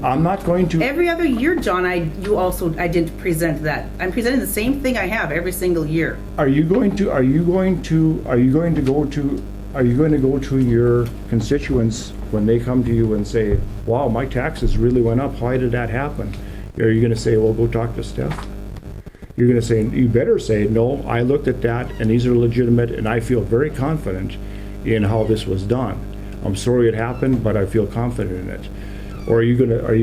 I'm not going to. Every other year, John, I didn't present that. I'm presenting the same thing I have every single year. Are you going to go to your constituents when they come to you and say, wow, my taxes really went up, why did that happen? Are you gonna say, well, go talk to Steph? You're gonna say, you better say, no, I looked at that and these are legitimate and I feel very confident in how this was done. I'm sorry it happened, but I feel confident in it. Or are you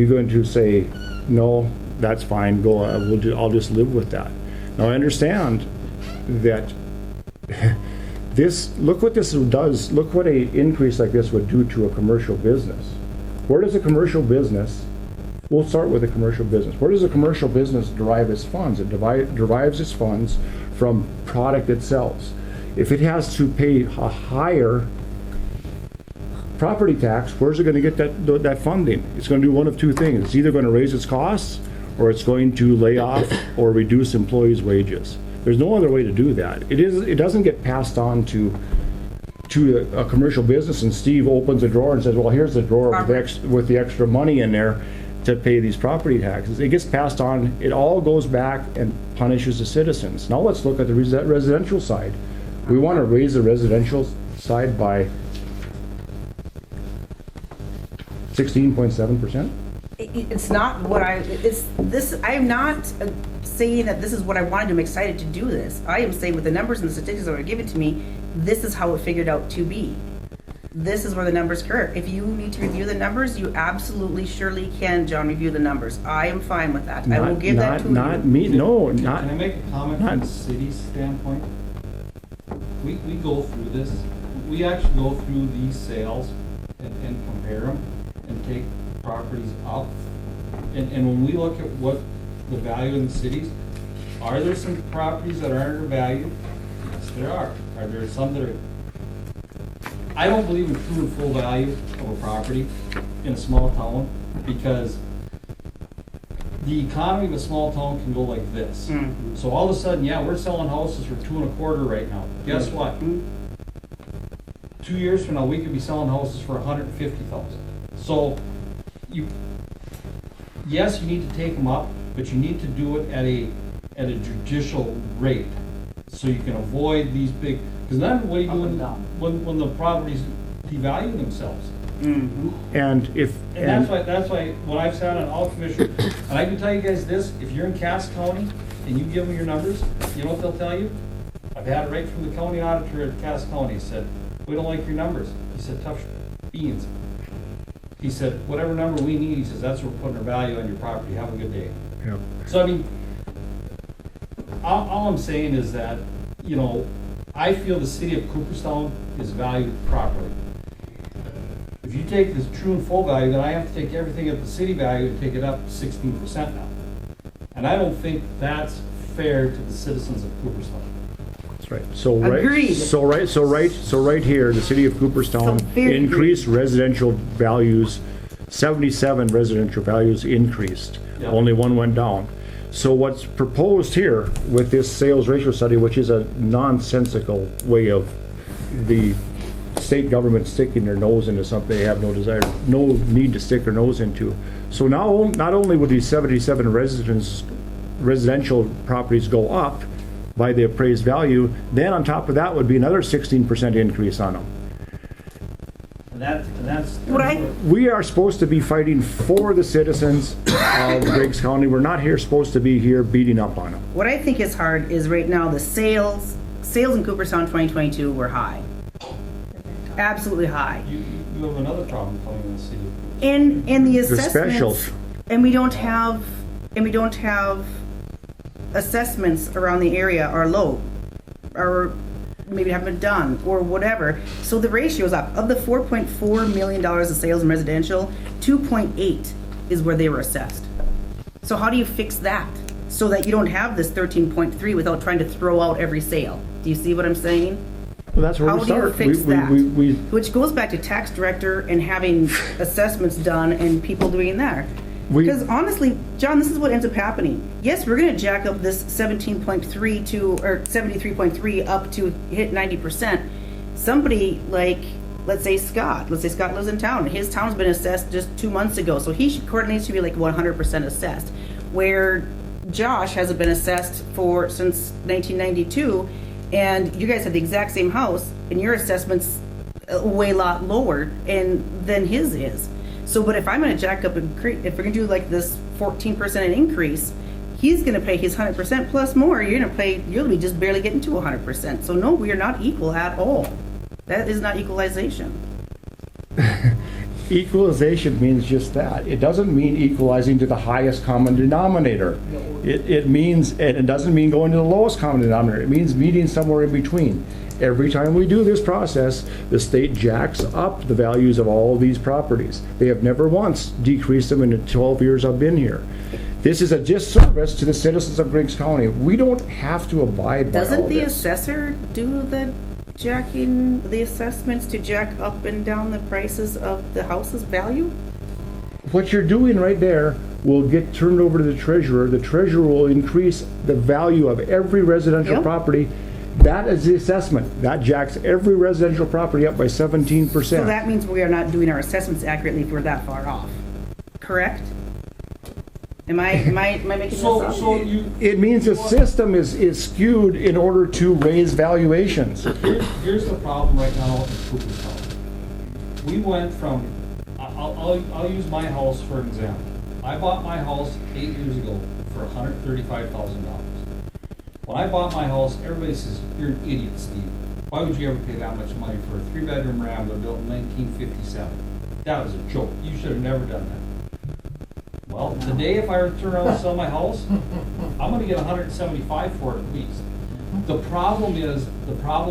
going to say, no, that's fine, go, I'll just live with that. Now I understand that look what this does, look what a increase like this would do to a commercial business. Where does a commercial business, we'll start with a commercial business. Where does a commercial business derive its funds? It derives its funds from product it sells. If it has to pay a higher property tax, where's it going to get that funding? It's going to do one of two things. It's either going to raise its costs or it's going to lay off or reduce employees' wages. There's no other way to do that. It doesn't get passed on to a commercial business and Steve opens a drawer and says, well, here's the drawer with the extra money in there to pay these property taxes. It gets passed on, it all goes back and punishes the citizens. Now let's look at the residential side. We want to raise the residential side by 16.7%? it's not what it's this, I'm not saying that this is what I wanted, I'm excited to do this. I am saying with the numbers and the statistics that were given to me, this is how it figured out to be. This is where the numbers occur. If you need to review the numbers, you absolutely surely can, John, review the numbers. I am fine with that. I will give that to you. Not me, no, not. Can I make a comment not- from the city's standpoint? We go through this, we actually go through these sales and compare them and take properties up. And when we look at what the value in the cities, are there some properties that are undervalued? Yes, there are. Are there some that are? I don't believe in true and full value of a property in a small town because the economy of a small town can go like this. So all of a sudden, yeah, we're selling houses for 2.25 right now. Guess what? 2 years from now, we could be selling houses for 150,000. So yes, you need to take them up, but you need to do it at a judicial rate, so you can avoid these big. Because then, what are you doing when the properties devalue themselves? And if, And that's why, when I've sat on all commissioners, and I can tell you guys this, if you're in Cass County and you give them your numbers, you know what they'll tell you? I've had it right from the county auditor at Cass County. He said, we don't like your numbers. He said, tough beans. He said, whatever number we need, he says, that's what we're putting our value on your property. Have a good day. yeah. So, I mean, all I'm saying is that, you know, I feel the city of Cooperstown is valued properly. If you take this true and full value, then I have to take everything at the city value and take it up 16% now. And I don't think that's fair to the citizens of Cooperstown. That's right. So Agreed. right here, the city of Cooperstown So very increased residential values, 77 residential values increased. Yep. Only one went down. So what's proposed here with this sales ratio study, which is a nonsensical way of the state government sticking their nose into something they have no need to stick their nose into. So now, not only would these 77 residential properties go up by the appraised value, then on top of that would be another 16% increase on them. And that's. We are supposed to be fighting for the citizens of Griggs County. We're not supposed to be here beating up on them. What I think is hard is right now the sales in Cooperstown 2022 were high. Absolutely high. You have another problem coming in the city. And the assessments. specials. And we don't have assessments around the area are low, or maybe haven't been done, or whatever. So the ratio's up. Of the $4.4 million of sales in residential, 2.8 is where they were assessed. So how do you fix that? So that you don't have this 13.3 without trying to throw out every sale. Do you see what I'm saying? Well, that's where How we do you start. fix that? We Which goes back to tax director and having assessments done and people doing that. We- Because honestly, John, this is what ends up happening. Yes, we're gonna jack up this 17.3 to, or 73.3 up to hit 90%. Somebody like, let's say Scott lives in town. His town's been assessed just 2 months ago, so he needs to be like 100% assessed. Where Josh hasn't been assessed since 1992, and you guys have the exact same house, and your assessment's a way lot lower than his is. So, but if I'm gonna jack up if we're gonna do like this 14% increase, he's gonna pay his 100% plus more. You'll be just barely getting to 100%. So no, we are not equal at all. That is not equalization. Equalization means just that. It doesn't mean equalizing to the highest common denominator. It means, and it doesn't mean going to the lowest common denominator. It means meeting somewhere in between. Every time we do this process, the state jacks up the values of all of these properties. They have never once decreased them in the 12 years I've been here. This is a disservice to the citizens of Griggs County. We don't have to abide by all Doesn't the this. assessor do the assessments to jack up and down the prices of the house's value? What you're doing right there will get turned over to the treasurer. The treasurer will increase the value of every residential Yep. property. That is the assessment. That jacks every residential property up by 17%. So that means we are not doing our assessments accurately if we're that far off. Correct? Am I making this up? So you, It means the system is skewed in order to raise valuations. here's the problem right now in Cooperstown. We went from, I'll use my house for example. I bought my house 8 years ago for $135,000. When I bought my house, everybody says, "You're an idiot, Steve. Why would you ever pay that much money for a 3-bedroom rambler built in 1957? That was a joke. You should have never done that." Well, today, if I were to turn around and sell my house, I'm gonna get $175 for it at least. The problem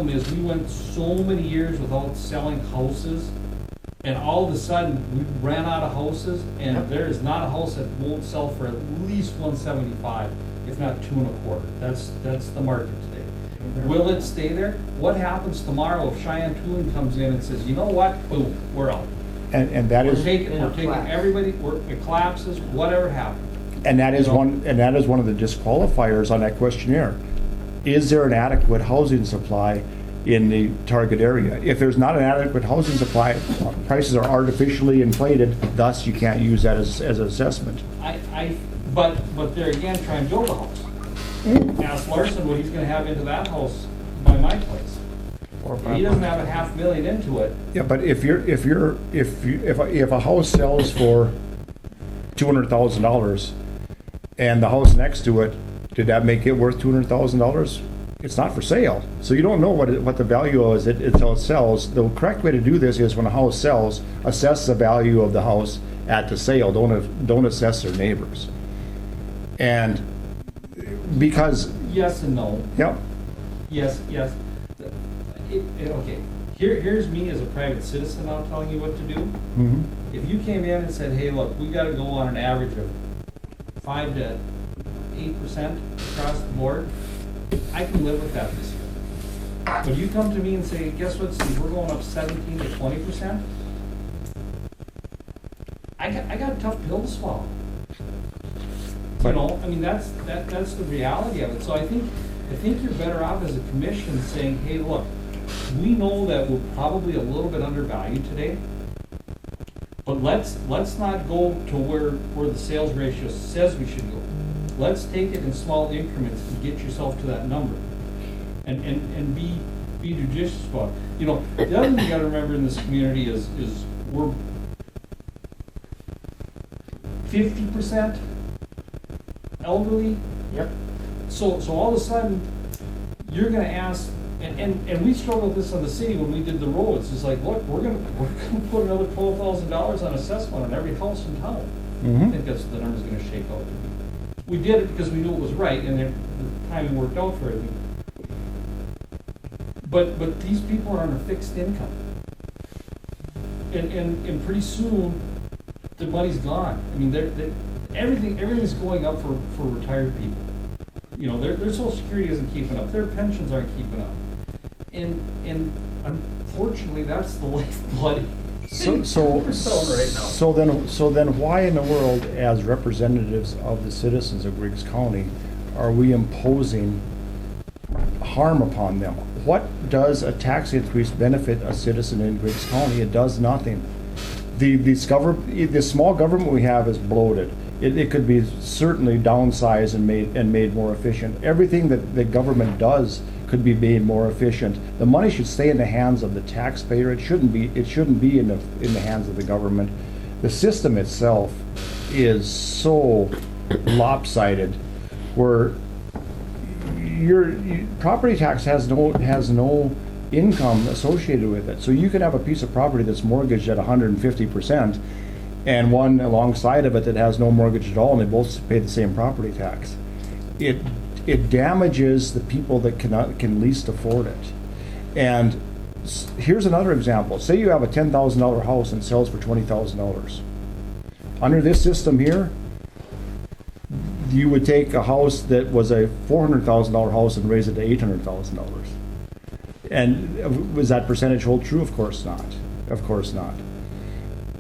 is we went so many years without selling houses, and all of a sudden, we ran out of houses, and there is not a house that won't sell for at least 175, if not 2.25. That's the market today. Will it stay there? What happens tomorrow if Cheyenne Tooling comes in and says, "You know what, boom, we're out. And that We're is, taking It'll collapse. everybody, it collapses, whatever happens." and that is You know? one of the disqualifiers on that questionnaire. Is there an adequate housing supply in the target area? If there's not an adequate housing supply, prices are artificially inflated, thus you can't use that as an assessment. But there again, try and build a house. Ask Larson what he's gonna have into that house by my place. He doesn't have a $500,000 into it. Yeah, but if a house sells for $200,000 and the house next to it, did that make it worth $200,000? It's not for sale, so you don't know what the value is until it sells. The correct way to do this is when a house sells, assess the value of the house at the sale. Don't assess their neighbors. And because, Yes and no. yep, Yes. Okay, here's me as a private citizen now telling you what to do. mhm. If you came in and said, "Hey, look, we gotta go on an average of 5 to 8% across the board," I can live with that this year. But you come to me and say, "Guess what, Steve, we're going up 17 to 20%. I got a tough pill to swallow. You know, I mean, that's the reality of it. So I think you're better off as a commission saying, "Hey, look, we know that we're probably a little bit undervalued today, but let's not go to where the sales ratio says we should go. Let's take it in small increments and get yourself to that number, and be judicious about it." You know, the other thing you got to remember in this community is we're 50% elderly. Yep. So all of a sudden, you're gonna ask, and we struggled with this on the city when we did the roads. It's like, look, we're gonna put another $12,000 on assessment on every house in town. I Mhm. think that's what the number's gonna shake out to be. We did it because we knew it was right, and the timing worked out for everything. But these people are on a fixed income. And pretty soon, the money's gone. I mean, everything's going up for retired people. You know, their Social Security isn't keeping up, their pensions aren't keeping up. And unfortunately, that's the lifeblood. So right now. so then why in the world, as representatives of the citizens of Griggs County, are we imposing harm upon them? What does a tax increase benefit a citizen in Griggs County? It does nothing. The small government we have is bloated. It could be certainly downsized and made more efficient. Everything that the government does could be made more efficient. The money should stay in the hands of the taxpayer. It shouldn't be in the hands of the government. The system itself is so lopsided, where your property tax has no income associated with it. So you could have a piece of property that's mortgaged at 150%, and one alongside of it that has no mortgage at all, and they both pay the same property tax. It damages the people that can least afford it. And here's another example. Say you have a $10,000 house and sells for $20,000. Under this system here, you would take a house that was a $400,000 house and raise it to $800,000. And was that percentage hold true? Of course not. Of course not.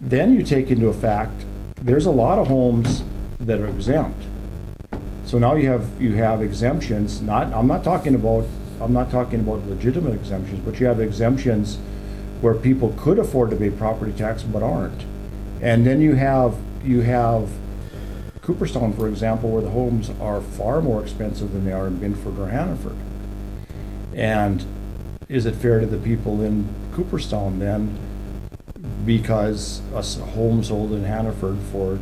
Then you take into fact, there's a lot of homes that are exempt. So now you have exemptions. I'm not talking about legitimate exemptions, but you have exemptions where people could afford to pay property tax but aren't. And then you have Cooperstown, for example, where the homes are far more expensive than they are in Binford or Hannaford. And is it fair to the people in Cooperstown then, because a home sold in Hannaford for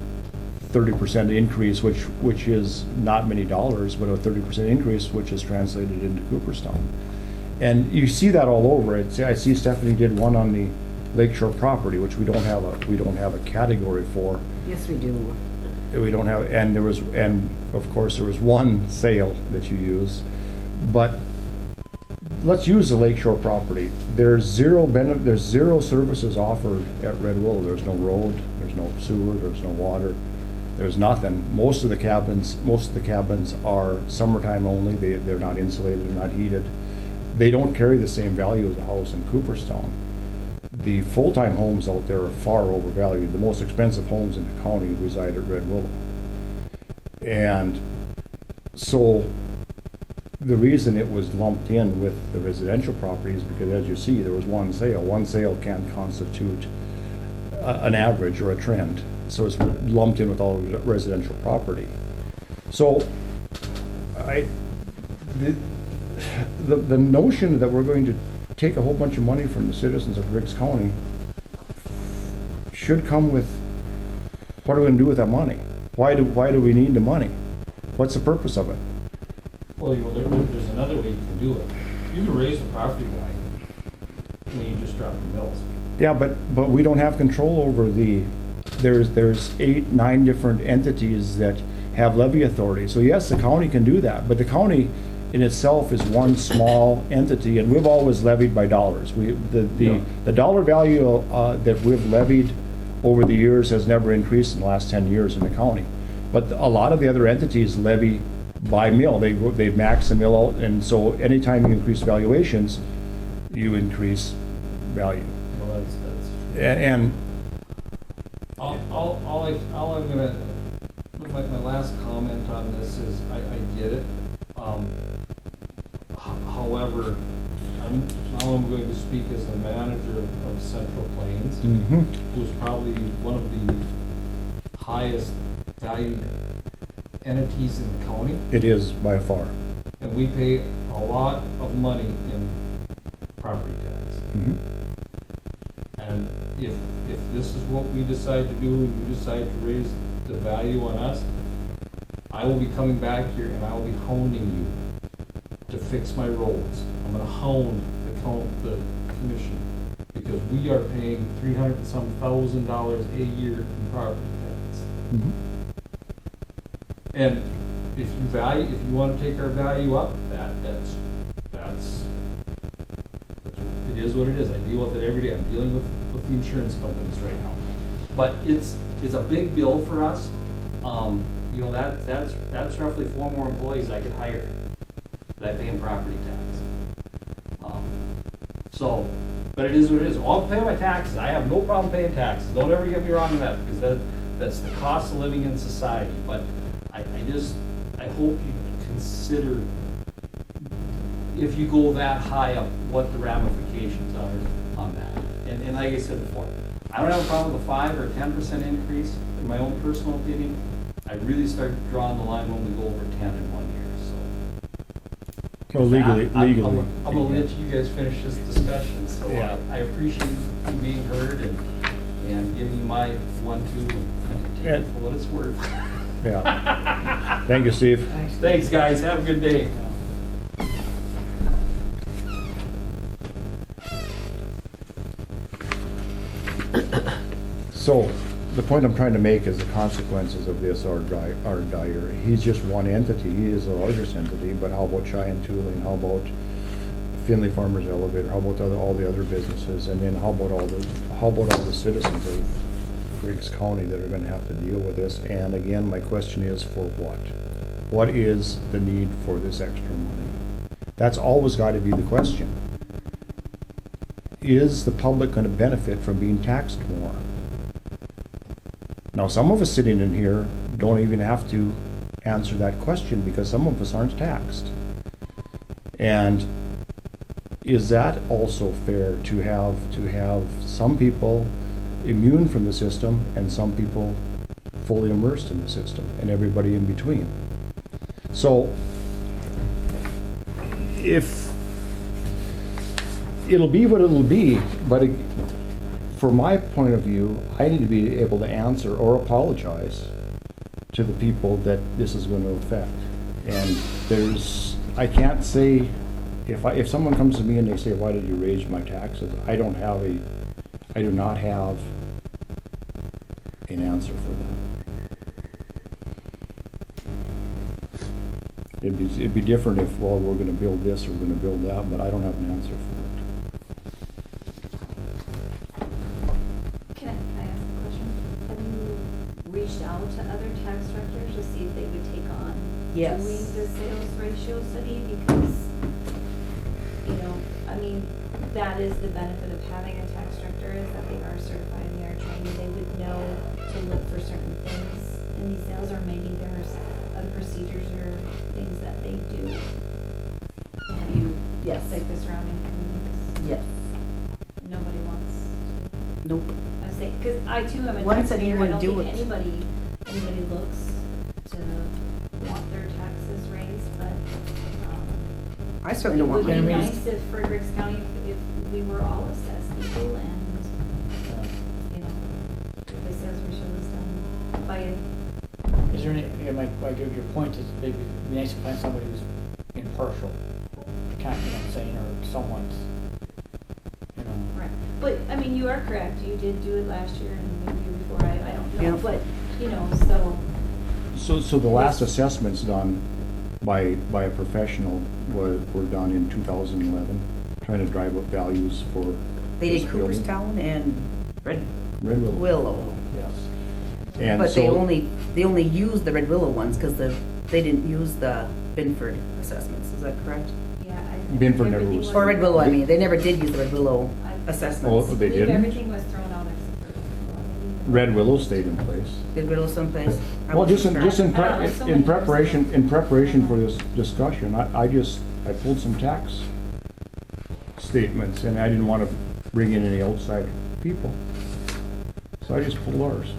30% increase, which is not many dollars, but a 30% increase, which is translated into Cooperstown. And you see that all over. I see Stephanie did one on the Lakeshore property, which we don't have a category for. Yes, we do. We don't have, and of course there was one sale that you use, but let's use the Lakeshore property. There's zero services offered at Red Willow. There's no road, there's no sewer, there's no water, there's nothing. Most of the cabins are summertime only. They're not insulated, they're not heated. They don't carry the same value as a house in Cooperstown. The full-time homes out there are far overvalued. The most expensive homes in the county reside at Red Willow. And so the reason it was lumped in with the residential properties, because as you see, there was one sale. One sale can't constitute an average or a trend. So it's lumped in with all residential property. So the notion that we're going to take a whole bunch of money from the citizens of Griggs County should come with, what are we going to do with that money? Why do we need the money? What's the purpose of it? Well, there's another way you can do it. You can raise the property value, and then you just drop the mills. Yeah, but we don't have control over there's 8, 9 different entities that have levy authority. So yes, the county can do that, but the county in itself is one small entity, and we've always levied by dollars. The dollar value that we've levied over the years has never increased in the last 10 years in the county. But a lot of the other entities levy by mill. They max the mill out, and so anytime you increase valuations, you increase value. Well, that's And all I'm gonna, my last comment on this is, I get it. However, now I'm going to speak as the manager of Central Plains, who's probably one of the highest valued entities in the county. it is by far. And we pay a lot of money in property tax. And if this is what we decide to do, and you decide to raise the value on us, I will be coming back here and I will be hounding you to fix my roads. I'm gonna hound the commission, because we are paying $300 and some thousand a year in property tax. And if you wanna take our value up, that's it is what it is. I deal with it every day. I'm dealing with the insurance companies right now. But it's a big bill for us. That's roughly 4 more employees I could hire that I pay in property tax. But it is what it is. I'll pay my taxes. I have no problem paying taxes. Don't ever get me wrong on that, because that's the cost of living in society. But I hope you consider, if you go that high up, what the ramifications are on that. And like I said before, I don't have a problem with a 5 or 10% increase, in my own personal opinion. I really start drawing the line when we go over 10 in 1 year, so. Well, legally. I'm gonna let you guys finish this discussion, so Yeah. I appreciate you being heard and giving you my 1-2 and take it for what it's worth. Yeah. Thank you, Steve. Thanks, guys, have a good day. So, the point I'm trying to make is the consequences of this are dire. He's just one entity. He is the largest entity, but how about Cheyenne Tooling? How about Finley Farmers Elevator? How about all the other businesses? And then how about all the citizens of Griggs County that are going to have to deal with this? And again, my question is, for what? What is the need for this extra money? That's always got to be the question. Is the public going to benefit from being taxed more? Now, some of us sitting in here don't even have to answer that question, because some of us aren't taxed. And is that also fair to have some people immune from the system and some people fully immersed in the system, and everybody in between? So, if it'll be what it'll be, but from my point of view, I need to be able to answer or apologize to the people that this is gonna affect. And I can't say, if someone comes to me and they say, why did you raise my taxes? I do not have an answer for that. It'd be different if, well, we're gonna build this or we're gonna build that, but I don't have an answer for it. Can I ask a question? Have you reached out to other tax directors to see if they would take on Yes. doing the sales ratio study? Because, you know, I mean, that is the benefit of having a tax director, is that they are certified and they are trained. They would know to look for certain things in these sales, or maybe there's other procedures or things that they do. Have you, Yes. like the surrounding communities? Yes. Nobody wants to. Nope. I say, because I too am a One said he taxpayer. I would don't do think it. anybody looks to want their taxes raised, but, I certainly don't it want would be my enemies. nice if Fredericks County, if we were all assessed equal and, you know, if the sales ratio was done by a. Is there any, your point is, maybe it'd be nice to find somebody who's impartial, kind of, you know what I'm saying, or someone's, you know. Right, but, I mean, you are correct, you did do it last year and maybe the year before, I don't know, Yeah. but, you know, So the last assessments done by a professional were done in 2011, trying to drive up values for They this did building. Cooperstown and Red Red Willow. Willow. Yes. And But they so- only used the Red Willow ones because they didn't use the Binford assessments, is that correct? yeah, I. Binford never everything was- Or Red Willow, I mean, they never did use the Red Willow Oh, assessments. they I believe didn't? everything was thrown out except for. Red Willow stayed in place. Did Red Willow someplace? I Well, wasn't just sure. in I don't know, so many in preparation for this discussion, I pulled some tax statements, and I didn't want to bring in any outside people. So I just pulled ours.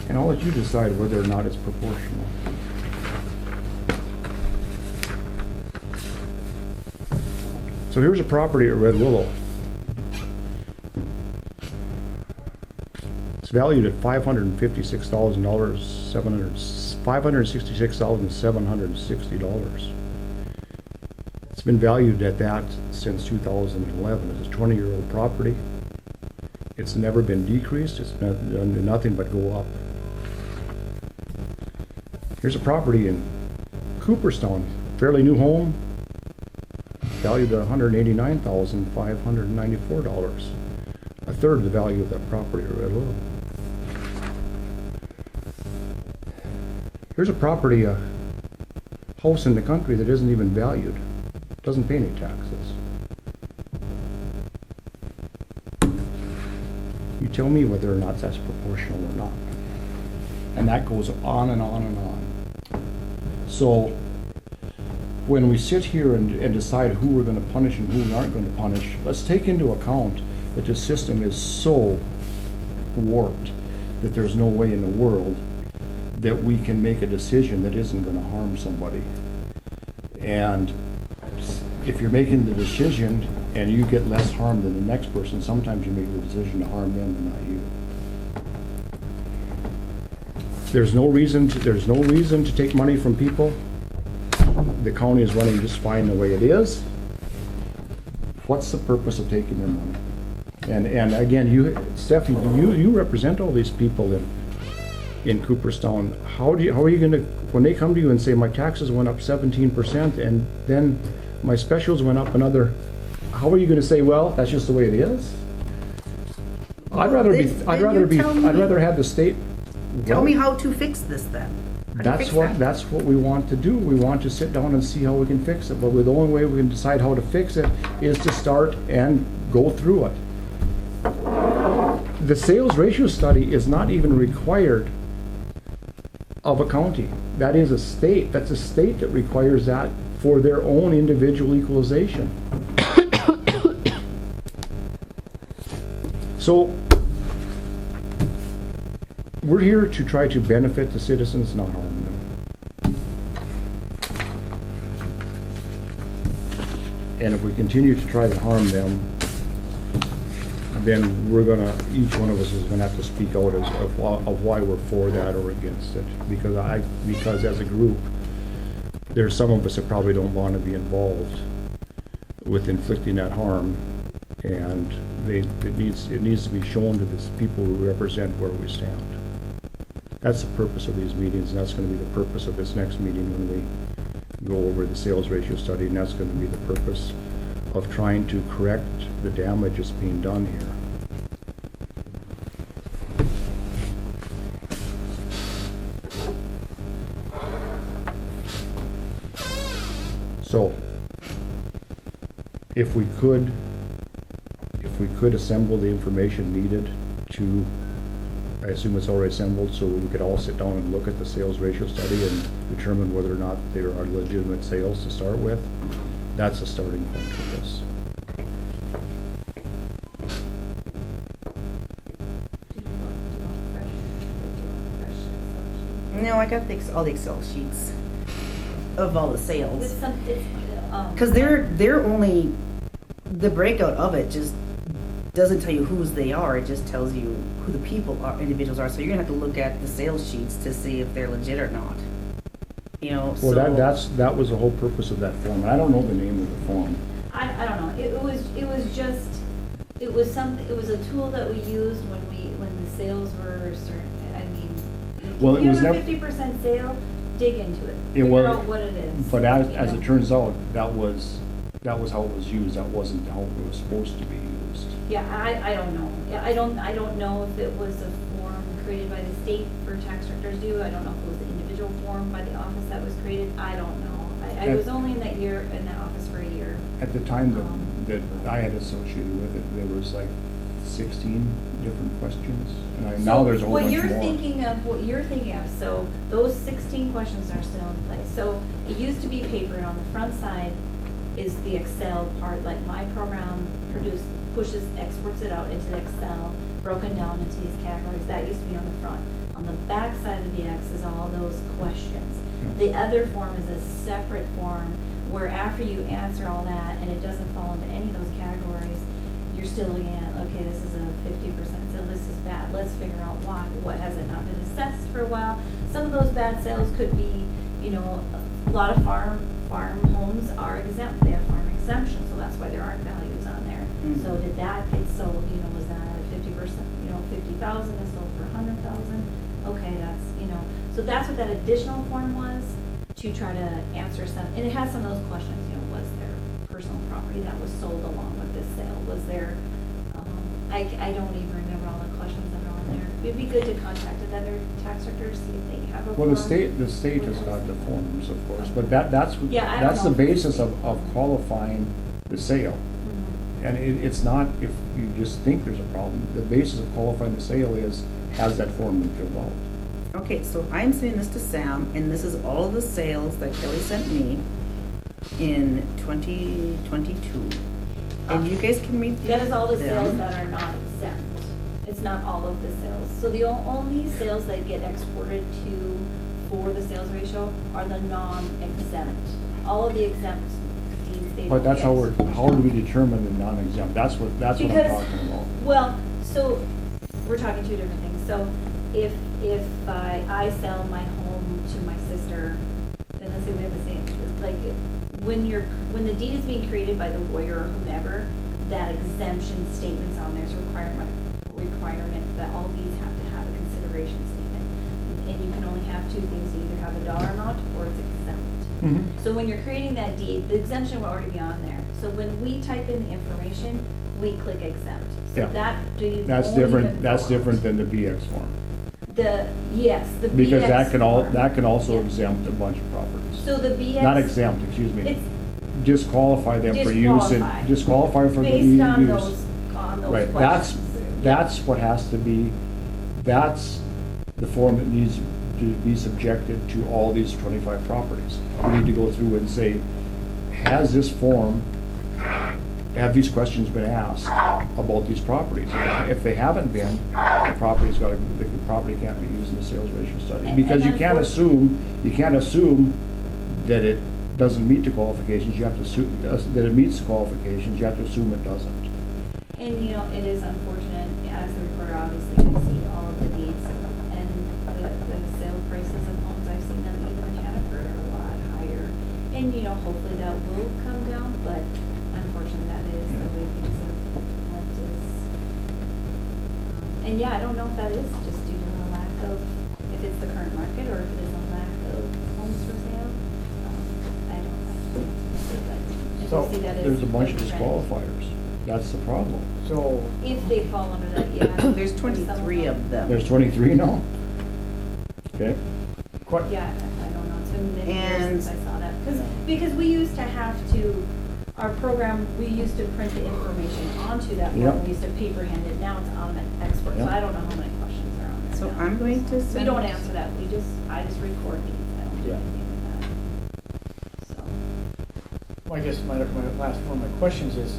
And I'll let you decide whether or not it's proportional. So here's a property at Red Willow. It's valued at $556,760. It's been valued at that since 2011. It's a 20-year-old property. It's never been decreased. It's done nothing but go up. Here's a property in Cooperstown, fairly new home, valued at $189,594. A third of the value of that property at Red Willow. Here's a property, a house in the country that isn't even valued, doesn't pay any taxes. You tell me whether or not that's proportional or not. And that goes on and on and on. So when we sit here and decide who we're going to punish and who we aren't going to punish, let's take into account that the system is so warped that there's no way in the world that we can make a decision that isn't going to harm somebody. And if you're making the decision and you get less harm than the next person, sometimes you make the decision to harm them and not you. There's no reason to take money from people. The county is running just fine the way it is. What's the purpose of taking their money? And again, Stephanie, you represent all these people in Cooperstown. How are you gonna, when they come to you and say, my taxes went up 17% and then my specials went up another, how are you gonna say, well, that's just the way it is? I'd rather have the state. Tell me how to fix this then. How do you fix that? That's what we want to do. We want to sit down and see how we can fix it. But the only way we can decide how to fix it is to start and go through it. The sales ratio study is not even required of a county. That is a state. That's a state that requires that for their own individual equalization. So we're here to try to benefit the citizens, not harm them. And if we continue to try to harm them, then we're gonna, each one of us is gonna have to speak out of why we're for that or against it. Because as a group, there's some of us that probably don't wanna be involved with inflicting that harm. And it needs to be shown to the people who represent where we stand. That's the purpose of these meetings, and that's gonna be the purpose of this next meeting when we go over the sales ratio study, and that's gonna be the purpose of trying to correct the damage that's being done here. So, if we could assemble the information needed to, I assume it's already assembled, so we could all sit down and look at the sales ratio study and determine whether or not there are legitimate sales to start with, that's a starting point for this. No, I got all the Excel sheets of all the It's sales. some, it's, Because they're only, the breakout of it just doesn't tell you whose they are, it just tells you who the people are, individuals are, so you're gonna have to look at the sales sheets to see if they're legit or not. You know, so. Well, that was the whole purpose of that form. I don't know the name of the form. I don't know, it was just, it was something, it was a tool that we used when the sales were certain, I mean, Well, if it you was have a never- 50% sale, dig into it, It figure was, out what it is. but as you it know. turns out, that was how it was used. That wasn't how it was supposed to be used. Yeah, I don't know. Yeah, I don't know if it was a form created by the state for tax directors due. I don't know if it was the individual form by the office that was created. I don't know. I And- was only in that office for a year. At the time that I had associated with it, there was like 16 different questions, and now there's a whole bunch more. What you're thinking of, so those 16 questions are still in place. So it used to be paper, and on the front side is the Excel part, like my program exports it out into Excel, broken down into these categories. That used to be on the front. On the back side of the VX is all those questions. The other form is a separate form where after you answer all that and it doesn't fall into any of those categories, you're still looking at, okay, this is a 50% sale, this is bad, let's figure out why, what has it not been assessed for a while. Some of those bad sales could be, a lot of farm homes are exempt, they have farm exemption, so that's why there aren't values on there. Mhm. So did that get sold, was that at 50%, 50,000 is sold for 100,000? Okay, that's, so that's what that additional form was, to try to answer some, and it has some of those questions, was there personal property that was sold along with this sale? Was there, I don't even remember all the questions that are on there. It'd be good to contact another tax director to see if they have a Well, form. the state has got the forms, of course, but that's Yeah, I don't the know. basis of qualifying the sale. Mhm. And it's not if you just think there's a problem. The basis of qualifying the sale is, has that form been filled out? Okay, so I'm sending this to Sam, and this is all the sales that Kelly sent me in 2022. And you guys can read That is all the them. sales that are not exempt. It's not all of the sales. So the only sales that get exported for the sales ratio are the non-exempt. All of the exempt deeds, they But don't that's get. how do we determine the non-exempt? That's what I'm Because- talking about. Well, so we're talking two different things. So if I sell my home to my sister, then let's say we have the same, like, when the deed is being created by the lawyer or whomever, that exemption statement's on there's a requirement that all these have to have a consideration statement. And you can only have two things, you either have a dollar amount or it's exempt. So when you're creating that deed, the exemption will already be on there. So when we type in the information, we click exempt. So Yeah. that deed That's won't even different, that's go out. different than the BX form. Yes, the BX. Because form. that can also Yeah. exempt a bunch of properties. So the BX. Not exempt, excuse me. It's Disqualify them for use Disqualify. and disqualify for the based on use. those Right, questions. that's what has to be, that's the form that needs to be subjected to all these 25 properties. We need to go through and say, has this form, have these questions been asked about these properties? If they haven't been, the property can't be used in the sales ratio study. And- Because and you can't assume that it doesn't meet the qualifications, you have to assume, that it meets the qualifications, you have to assume it doesn't. And, you know, it is unfortunate, as the recorder, obviously, I see all of the deeds and the sale prices of homes, I've seen them even in Hannaford are a lot higher. And, you know, hopefully that will come down, but unfortunately, that is the way things have went is. And yeah, I don't know if that is just due to the lack of, if it's the current market or if it is a lack of homes for sale. I don't know, but I So, do see that as There's a bunch of a trend. disqualifiers. That's the problem. So, If they fall under that, yeah. There's 23 of them. There's 23 now? Okay. Yeah, I don't know, it's been many years And- since I saw that, because we used to have to, our program, we used to print the information onto that Yep. form, we used to paper hand it, now it's automatic export, so Yep. I don't know how many questions are on there So now. I'm going to We send. don't answer that, I just record these, I don't do Yeah. anything with that. So, well, I guess my last one of my questions is,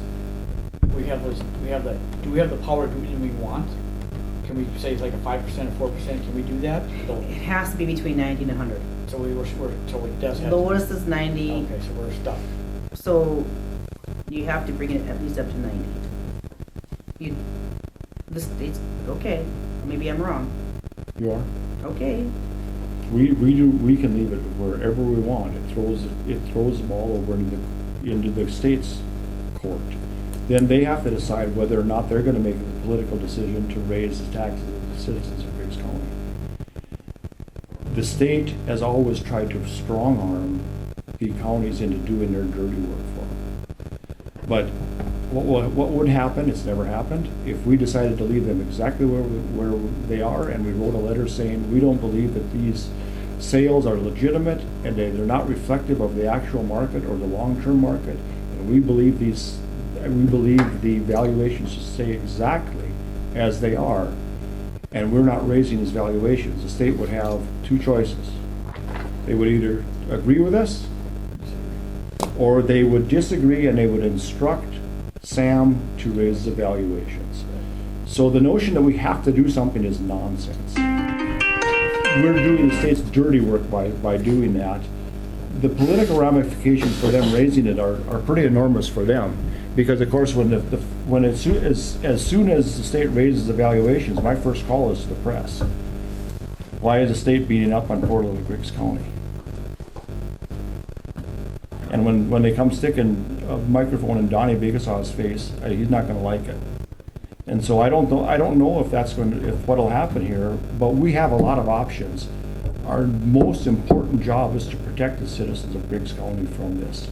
do we have the power to do anything we want? Can we say it's like a 5% or 4%, can we do that? It has to be between 90 and 100. So so it does have to. Lowest is 90, Okay, so we're stuck. so you have to bring it at least up to 90. The state's, okay, maybe I'm wrong, You are? okay. We can leave it wherever we want. It throws the ball over into the state's court. Then they have to decide whether or not they're gonna make a political decision to raise the taxes of the citizens of Griggs County. The state has always tried to strong arm the counties into doing their dirty work for them. But what would happen, it's never happened, if we decided to leave them exactly where they are and we wrote a letter saying, we don't believe that these sales are legitimate and they're not reflective of the actual market or the long-term market, and we believe the valuations should stay exactly as they are, and we're not raising these valuations, the state would have two choices. They would either agree with us, or they would disagree and they would instruct Sam to raise the valuations. So the notion that we have to do something is nonsense. We're doing the state's dirty work by doing that. The political ramifications for them raising it are pretty enormous for them. Because of course, as soon as the state raises the valuations, my first call is to the press. Why is the state beating up on poor little Griggs County? And when they come sticking a microphone in Donnie Bigasaw's face, he's not going to like it. And so I don't know if what'll happen here. But we have a lot of options. Our most important job is to protect the citizens of Griggs County from this.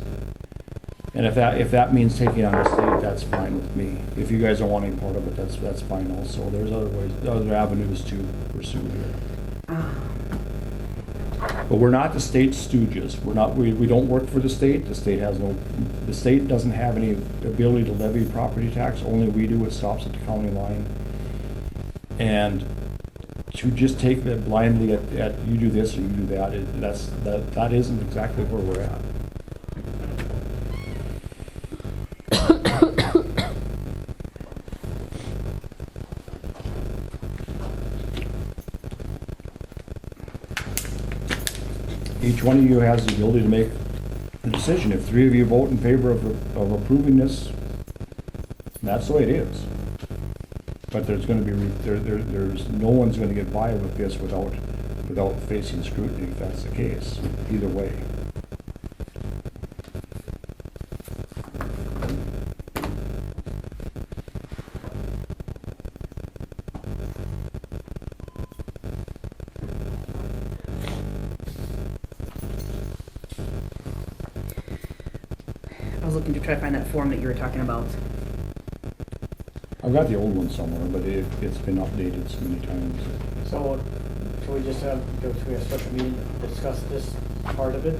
And if that means taking on the state, that's fine with me. If you guys don't want any part of it, that's fine also. There's other avenues to pursue here. But we're not the state's stooges. We don't work for the state. The state doesn't have any ability to levy property tax. Only we do. It stops at the county line. And to just take that blindly at you do this or you do that, that isn't exactly where we're at. Each one of you has the ability to make the decision. If three of you vote in favor of approving this, that's the way it is. But there's going to be there's no one's going to get by with this without facing scrutiny if that's the case. Either way. I was looking to try to find that form that you were talking about. I've got the old one somewhere, but it's been updated so many times. So, should we just go to a special meeting to discuss this part of it?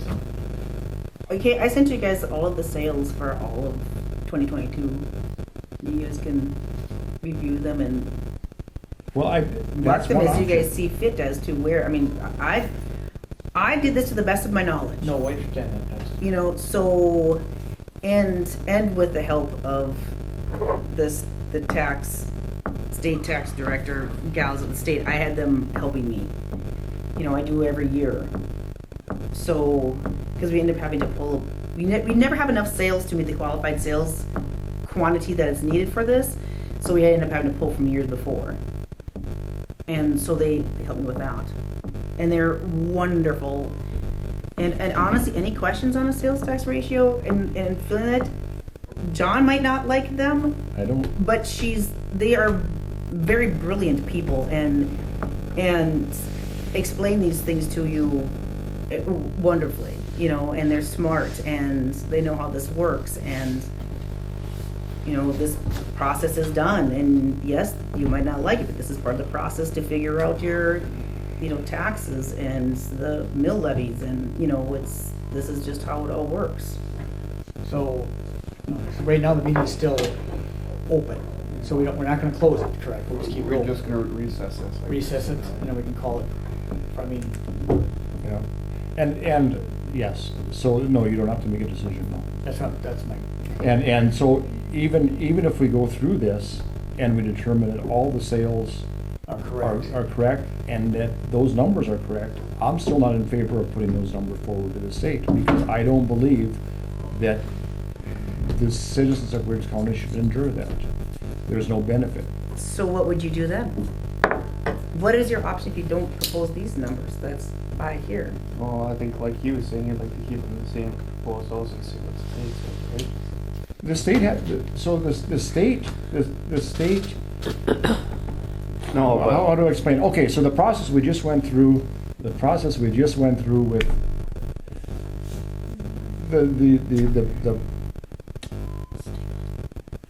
Okay, I sent you guys all of the sales for all of 2022. You guys can review them and Well, mark that's them one as you option. guys see fit as to where, I mean, I did this to the best of my knowledge. No, I understand that. That's- You know, so, and with the help of the state tax director, gals at the state, I had them helping me. You know, I do every year. So, because we end up having to pull, we never have enough sales to meet the qualified sales quantity that is needed for this. So we ended up having to pull from years before. And so they helped me with that. And they're wonderful. And honestly, any questions on a sales tax ratio and feeling that, John might not like them, I don't, but they are very brilliant people and explain these things to you wonderfully, you know, and they're smart and they know how this works and, you know, this process is done. And yes, you might not like it, but this is part of the process to figure out your, you know, taxes and the mill levies and, you know, this is just how it all works. So right now the meeting is still open, so we're not gonna close it, correct? We'll just keep We're rolling. just gonna recess this. Recess it, and then we can call it, I mean, yeah. And, yes, so, no, you don't have to make a decision, no. that's my, And so even if we go through this and we determine that all the sales are correct. are correct and that those numbers are correct, I'm still not in favor of putting those numbers forward to the state because I don't believe that the citizens of Griggs County should endure that. There's no benefit. So what would you do then? What is your option if you don't propose these numbers? That's by here. Well, I think like he was saying, he'd like to keep them the same proposals and see what the state says, right? The state had, so the state, No, how do I explain? Okay, so the process we just went through with the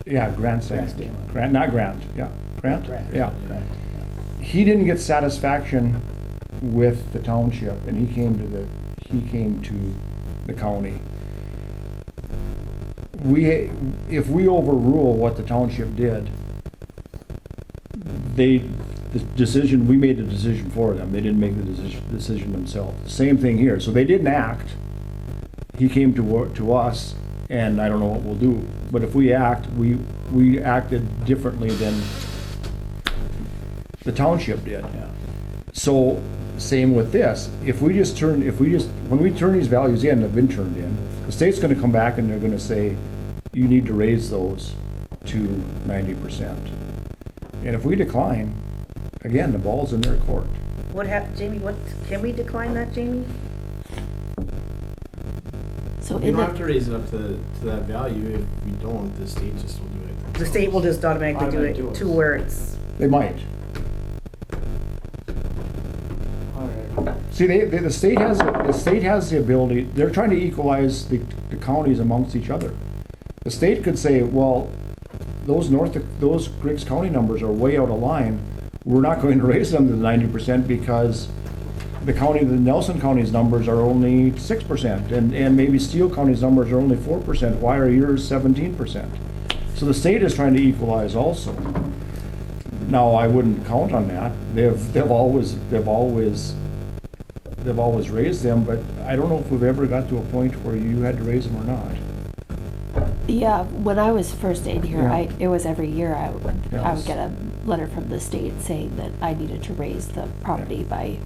yeah, grant thing. Grant, not grant, yeah. Grant? Yeah. Grant. He didn't get satisfaction with the township and he came to the county. If we overrule what the township did, we made the decision for them. They didn't make the decision themselves. Same thing here. So they didn't act. He came to us, and I don't know what we'll do. But if we act, we acted differently than the township did. Yeah. So same with this. When we turn these values in, have been turned in, the state's going to come back and they're going to say, you need to raise those to 90%. And if we decline, again, the ball's in their court. What happened, Jamie? Can we decline that, Jamie? So You in don't have to the, raise it up to that value. If we don't, the state just will do it. The state will just automatically do Automatically do it it. to where it's, They might. All right. See, the state has the ability, they're trying to equalize the counties amongst each other. The state could say, well, those Griggs County numbers are way out of line. We're not going to raise them to 90% because the Nelson County's numbers are only 6%, and maybe Steele County's numbers are only 4%. Why are yours 17%? So the state is trying to equalize also. Now, I wouldn't count on that. They've always raised them, but I don't know if we've ever got to a point where you had to raise them or not. yeah, when I was first in here, Yeah. it was every year I would Yes. get a letter from the state saying that I needed to raise the property by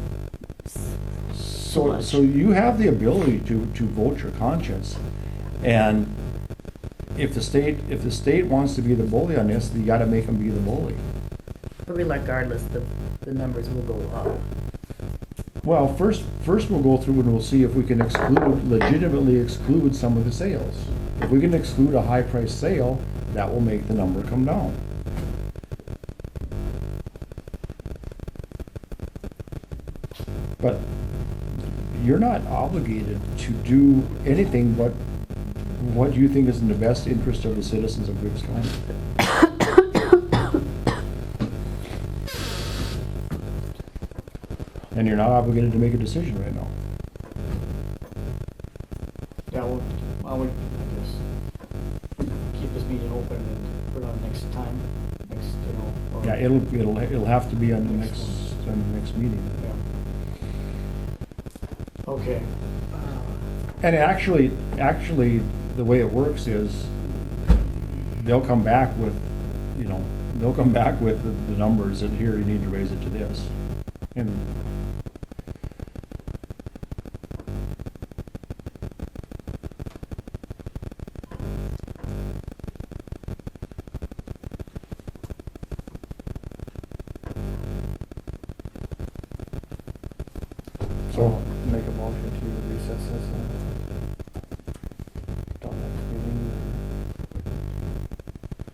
So you have the ability to vote your conscience, and if the state wants to be the bully on this, you got to make them be the bully. but regardless, the numbers will go up. Well, first we'll go through and we'll see if we can legitimately exclude some of the sales. If we can exclude a high price sale, that will make the number come down. But you're not obligated to do anything but what you think is in the best interest of the citizens of Griggs County. And you're not obligated to make a decision right now. Yeah, I guess, keep this meeting open and put it on next time, or. Yeah, it'll have to be on the next meeting. Yeah. Okay. And actually, the way it works is they'll come back with, the numbers and here you need to raise it to this. And So, Make a motion to recess this till next meeting.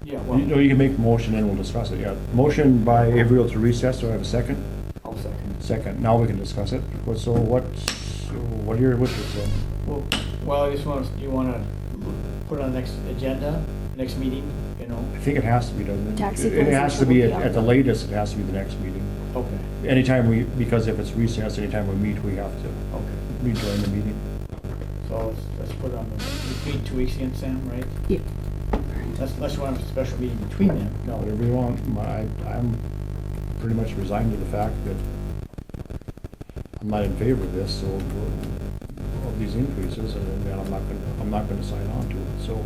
Yeah, you know, well, you can make a motion and we'll discuss it, yeah. Motion by Averill to recess, do I have a second? I'll second. Second, now we can discuss it. So what are your wishes then? Well, I just want, you wanna put it on the next agenda, next meeting, you know? I think it has to be, doesn't it? Tax It has to be, equalization will be at the on. latest, it has to be the next meeting. Okay, Anytime because if it's recess, anytime we meet, we have to okay. rejoin the meeting. So let's put it on the, we meet 2 weeks again, Sam, right? Yeah. Unless you want a special meeting between them. No, whatever you want. I'm pretty much resigned to the fact that I'm not in favor of this, so, of these increases, and then I'm not gonna sign on to it. So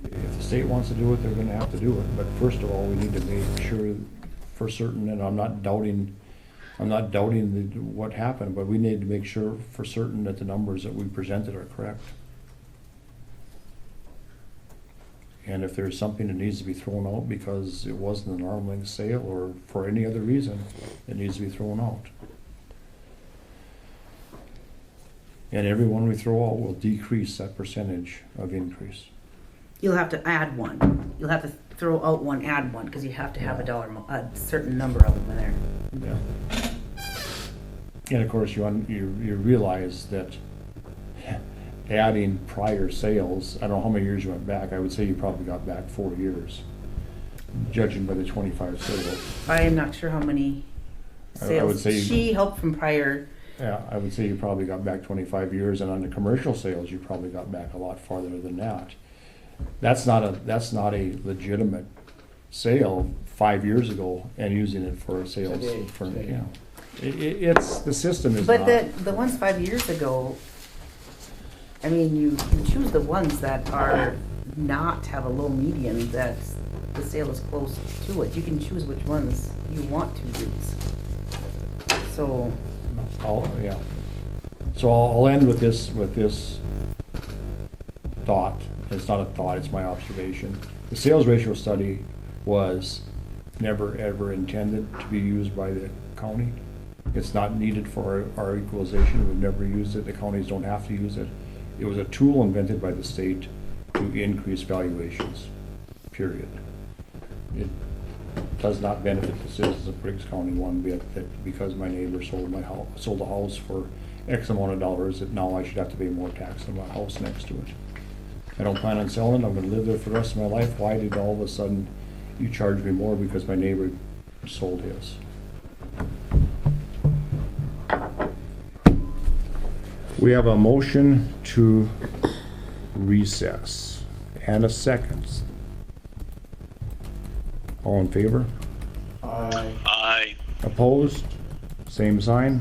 if the state wants to do it, they're gonna have to do it. But first of all, we need to make sure for certain, and I'm not doubting what happened, but we need to make sure for certain that the numbers that we presented are correct. And if there's something that needs to be thrown out because it wasn't an arm's length sale or for any other reason, it needs to be thrown out. And every one we throw out will decrease that percentage of increase. You'll have to add one. You'll have to throw out one, add one, because you have to have a certain number of them in there. Yeah. And of course, you realize that adding prior sales, I don't know how many years you went back, I would say you probably got back 4 years, judging by the 25 sales. I am not sure how many I would sales. say- She helped from prior. Yeah, I would say you probably got back 25 years, and on the commercial sales, you probably got back a lot farther than that. That's not a legitimate sale 5 years ago and using it for sales Today, for, today. you know. It's, the system is But not. the ones 5 years ago, I mean, you can choose the ones that are not have a low median, that the sale is close to it. You can choose which ones you want to use. So, Yeah. So I'll end with this thought. It's not a thought, it's my observation. The sales ratio study was never ever intended to be used by the county. It's not needed for our equalization. We've never used it. The counties don't have to use it. It was a tool invented by the state to increase valuations, period. It does not benefit the citizens of Briggs County one bit, that because my neighbor sold a house for X amount of dollars, that now I should have to pay more tax on my house next to it. I don't plan on selling. I'm gonna live there for the rest of my life. Why did all of a sudden you charge me more because my neighbor sold his? We have a motion to recess and a second. All in favor? Aye. Aye. Opposed? Same sign.